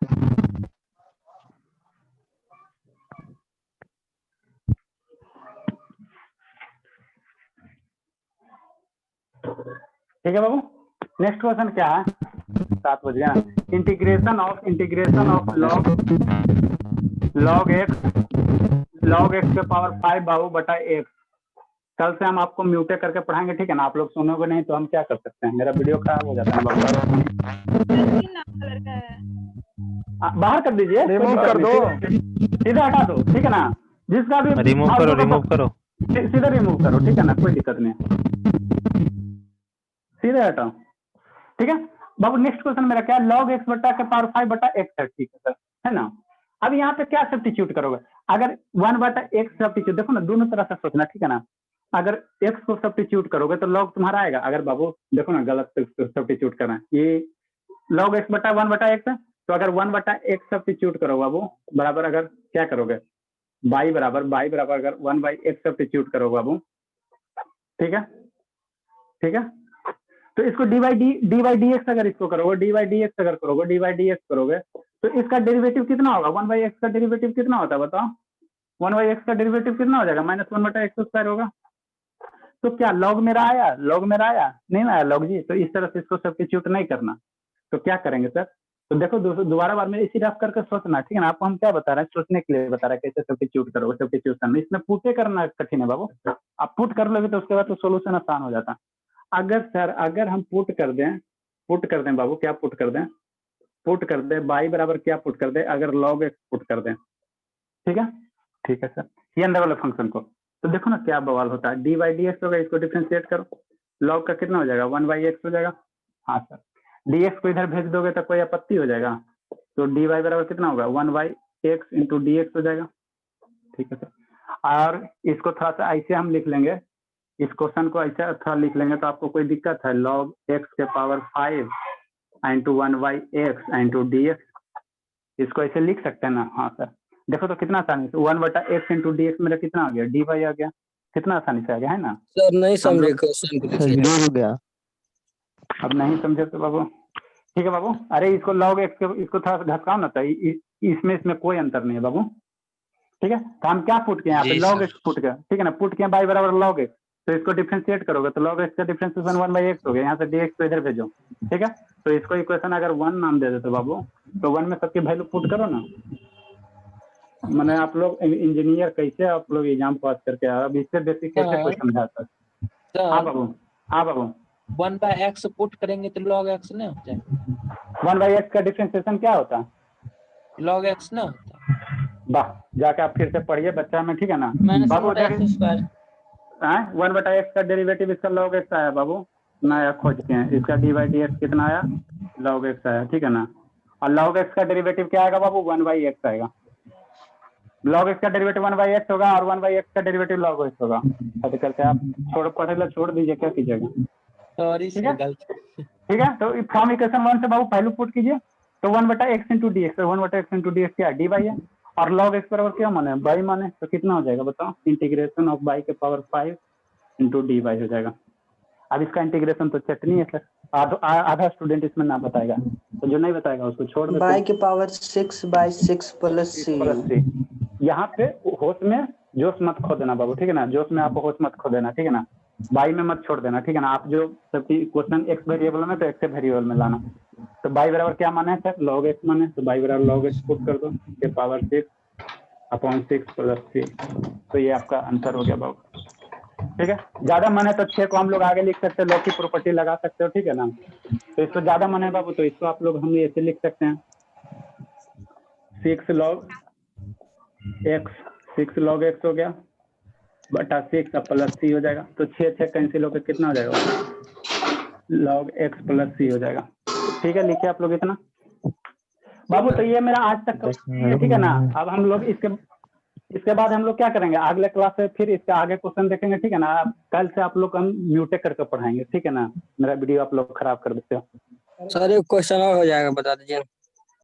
ठीक है बाबू, नेक्स्ट क्वेश्चन क्या है? 7 बज गया। इंटीग्रेशन ऑफ log x के पावर 5 बाबू बटा x। कल से हम आपको म्यूटे करके पढ़ाएंगे, ठीक है ना? आप लोग सुनोगे नहीं तो हम क्या कर सकते हैं, मेरा वीडियो खराब हो जाता है बाबू। कलर का है। बाहर कर दीजिए, रिमूव कर दो, सीधा हटा दो, ठीक है ना? जिसका भी रिमूव करो। सीधा रिमूव करो, ठीक है ना? कोई दिक्कत नहीं, सीधे हटाओ, ठीक है बाबू। नेक्स्ट क्वेश्चन मेरा क्या है? log x बटा के पावर 5 बटा x है, ठीक है सर, है ना? अब यहाँ पे क्या सब्स्टिट्यूट करोगे? अगर 1 बटा x सब्स्टिट्यूट, देखो ना दोनों तरह से सोचना, ठीक है ना? अगर x को सब्स्टिट्यूट करोगे तो log तुम्हारा आएगा। अगर बाबू देखो ना गलत सब्स्टिट्यूट करना है, ये log x बटा 1 बटा x है, तो अगर 1 बटा x सब्स्टिट्यूट करो बाबू बराबर, अगर क्या करोगे y बराबर अगर 1 बाई x सब्स्टिट्यूट करो बाबू, ठीक है, ठीक है? तो इसको dy dx अगर इसको करोगे, dy dx अगर करोगे, dy dx करोगे तो इसका डेरिवेटिव कितना होगा? 1 बाई एक्स का डेरिवेटिव कितना होता है बताओ? 1 बाई एक्स का डेरिवेटिव कितना हो जाएगा? -1 बटा एक्स स्क्वायर होगा। तो क्या log मेरा आया? नहीं आया log जी। तो इस तरह से इसको सब्स्टिट्यूट नहीं करना, तो क्या करेंगे सर? तो देखो दोबारा बार में इसी रफ करके सोचना, ठीक है ना? आपको हम क्या बता रहे हैं, सोचने के लिए बता रहे हैं कैसे सब्स्टिट्यूट करोगे। सब्स्टिट्यूशन में इसमें पुटे करना कठिन है बाबू, आप पुट कर लोगे तो उसके बाद तो सोल्यूशन आसान हो जाता। अगर हम पुट कर दें बाबू, क्या पुट कर दें? पुट कर दे y बराबर क्या पुट कर दे? अगर log x पुट कर दें, ठीक है सर, ये अंदर वाले फंक्शन को। तो देखो ना क्या बवाल होता है, dy dx होगा, इसको डिफरेंशिएट करो, log का कितना हो जाएगा? 1 बाई एक्स हो जाएगा। हाँ सर, dx को इधर भेज दोगे तो कोई आपत्ति हो जाएगा, तो dy बराबर कितना होगा? 1 बाई एक्स इंटू dx हो जाएगा, ठीक है सर। और इसको थोड़ा सा ऐसे हम लिख लेंगे, इस क्वेश्चन को ऐसे थोड़ा लिख लेंगे तो आपको कोई दिक्कत है? log x के power 5 into 1 by x into dx, इसको ऐसे लिख सकते हैं ना? हाँ सर, देखो तो कितना आसानी से 1 बटा एक्स इंटू dx मेरा कितना आ गया? dy आ गया, कितना आसानी से आ गया, है ना? सर नहीं समझे क्वेश्चन को। सर हो गया। अब नहीं समझे तो बाबू, ठीक है बाबू। अरे इसको log x के इसको थोड़ा सा घसकाओ ना, तो इसमें कोई अंतर नहीं है बाबू, ठीक है? तो हम क्या पुट किए यहाँ पे? log x पुट किया, ठीक है ना? पुट किया y बराबर log x, तो इसको डिफरेंशिएट करोगे तो log x का डिफरेंशिएशन 1 बाई एक्स हो गया, यहाँ से dx को इधर भेजो, ठीक है? तो इसको इक्वेशन अगर 1 नाम दे देते बाबू, तो 1 में सबकी वैल्यू पुट करो ना। मैंने आप लोग इंजीनियर कैसे आप लोग एग्जाम पास करके आए, अब इससे बेसिक कैसे कोई समझाता है? हाँ बाबू 1 बाय एक्स पुट करेंगे तो log x नहीं हो जाएगा? 1 बाई एक्स का डिफरेंशिएशन क्या होता है? log x ना होता। वाह, जाके आप फिर से पढ़िए बच्चा में, ठीक है ना बाबू? 1 बटा एक्स का डेरिवेटिव इसका log x आया बाबू, नया खोज के हैं, इसका dy dx कितना आया? log x आया, ठीक है ना? और log x का डेरिवेटिव क्या आएगा बाबू? 1 बाई एक्स आएगा। log x का डेरिवेटिव 1 बाई एक्स होगा और 1 बाई एक्स का डेरिवेटिव log x होगा। ऐसे करके आप छोड़ दीजिए, क्या कीजिएगा? सॉरी सर, गलती। ठीक है, तो फ्रॉम इक्वेशन 1 से बाबू पहलू पुट कीजिए, तो 1 बटा एक्स इंटू डी एक्स, 1 बटा एक्स इंटू डी एक्स क्या? dy है, और log x बराबर क्या माने? y माने, तो कितना हो जाएगा बताओ? इंटीग्रेशन ऑफ y के पावर 5 इंटू dy हो जाएगा। अब इसका इंटीग्रेशन तो चटनी है सर, आधा स्टूडेंट इसमें ना बताएगा, तो जो नहीं बताएगा उसको छोड़ दो। y के पावर 6 बाई 6 प्लस c। यहाँ पे होश में जोश मत खो देना बाबू, ठीक है ना? जोश में आपको होश मत खो देना, ठीक है ना? y में मत छोड़ देना, ठीक है ना? आप जो सबकी क्वेश्चन x वेरिएबल में तो x वेरिएबल में लाना। तो y बराबर क्या माने है सर? log x माने, तो y बराबर log x पुट कर दो के पावर 6 अपॉन 6 प्लस c, तो ये आपका आंसर हो गया बाबू, ठीक है? ज्यादा मन है तो 6 को हम लोग आगे लिख सकते हैं, लॉग की प्रॉपर्टी लगा सकते हो, ठीक है ना? तो इसको ज्यादा मन है बाबू तो इसको आप लोग हम ऐसे लिख सकते हैं 6 log x हो गया बटा 6 प्लस c हो जाएगा, तो 6 कैंसिल होकर कितना हो जाएगा? log x प्लस c हो जाएगा। ठीक है, लिखिए आप लोग इतना। बाबू तो ये मेरा आज तक का ठीक है ना। अब हम लोग इसके बाद हम लोग क्या करेंगे, अगले क्लास से फिर इसका आगे क्वेश्चन देखेंगे, ठीक है ना। अब कल से आप लोग हम म्यूटे करके पढ़ाएंगे, ठीक है ना। मेरा वीडियो आप लोग खराब कर देते हो। सर एक क्वेश्चन और हो जाएगा, बता दीजिए।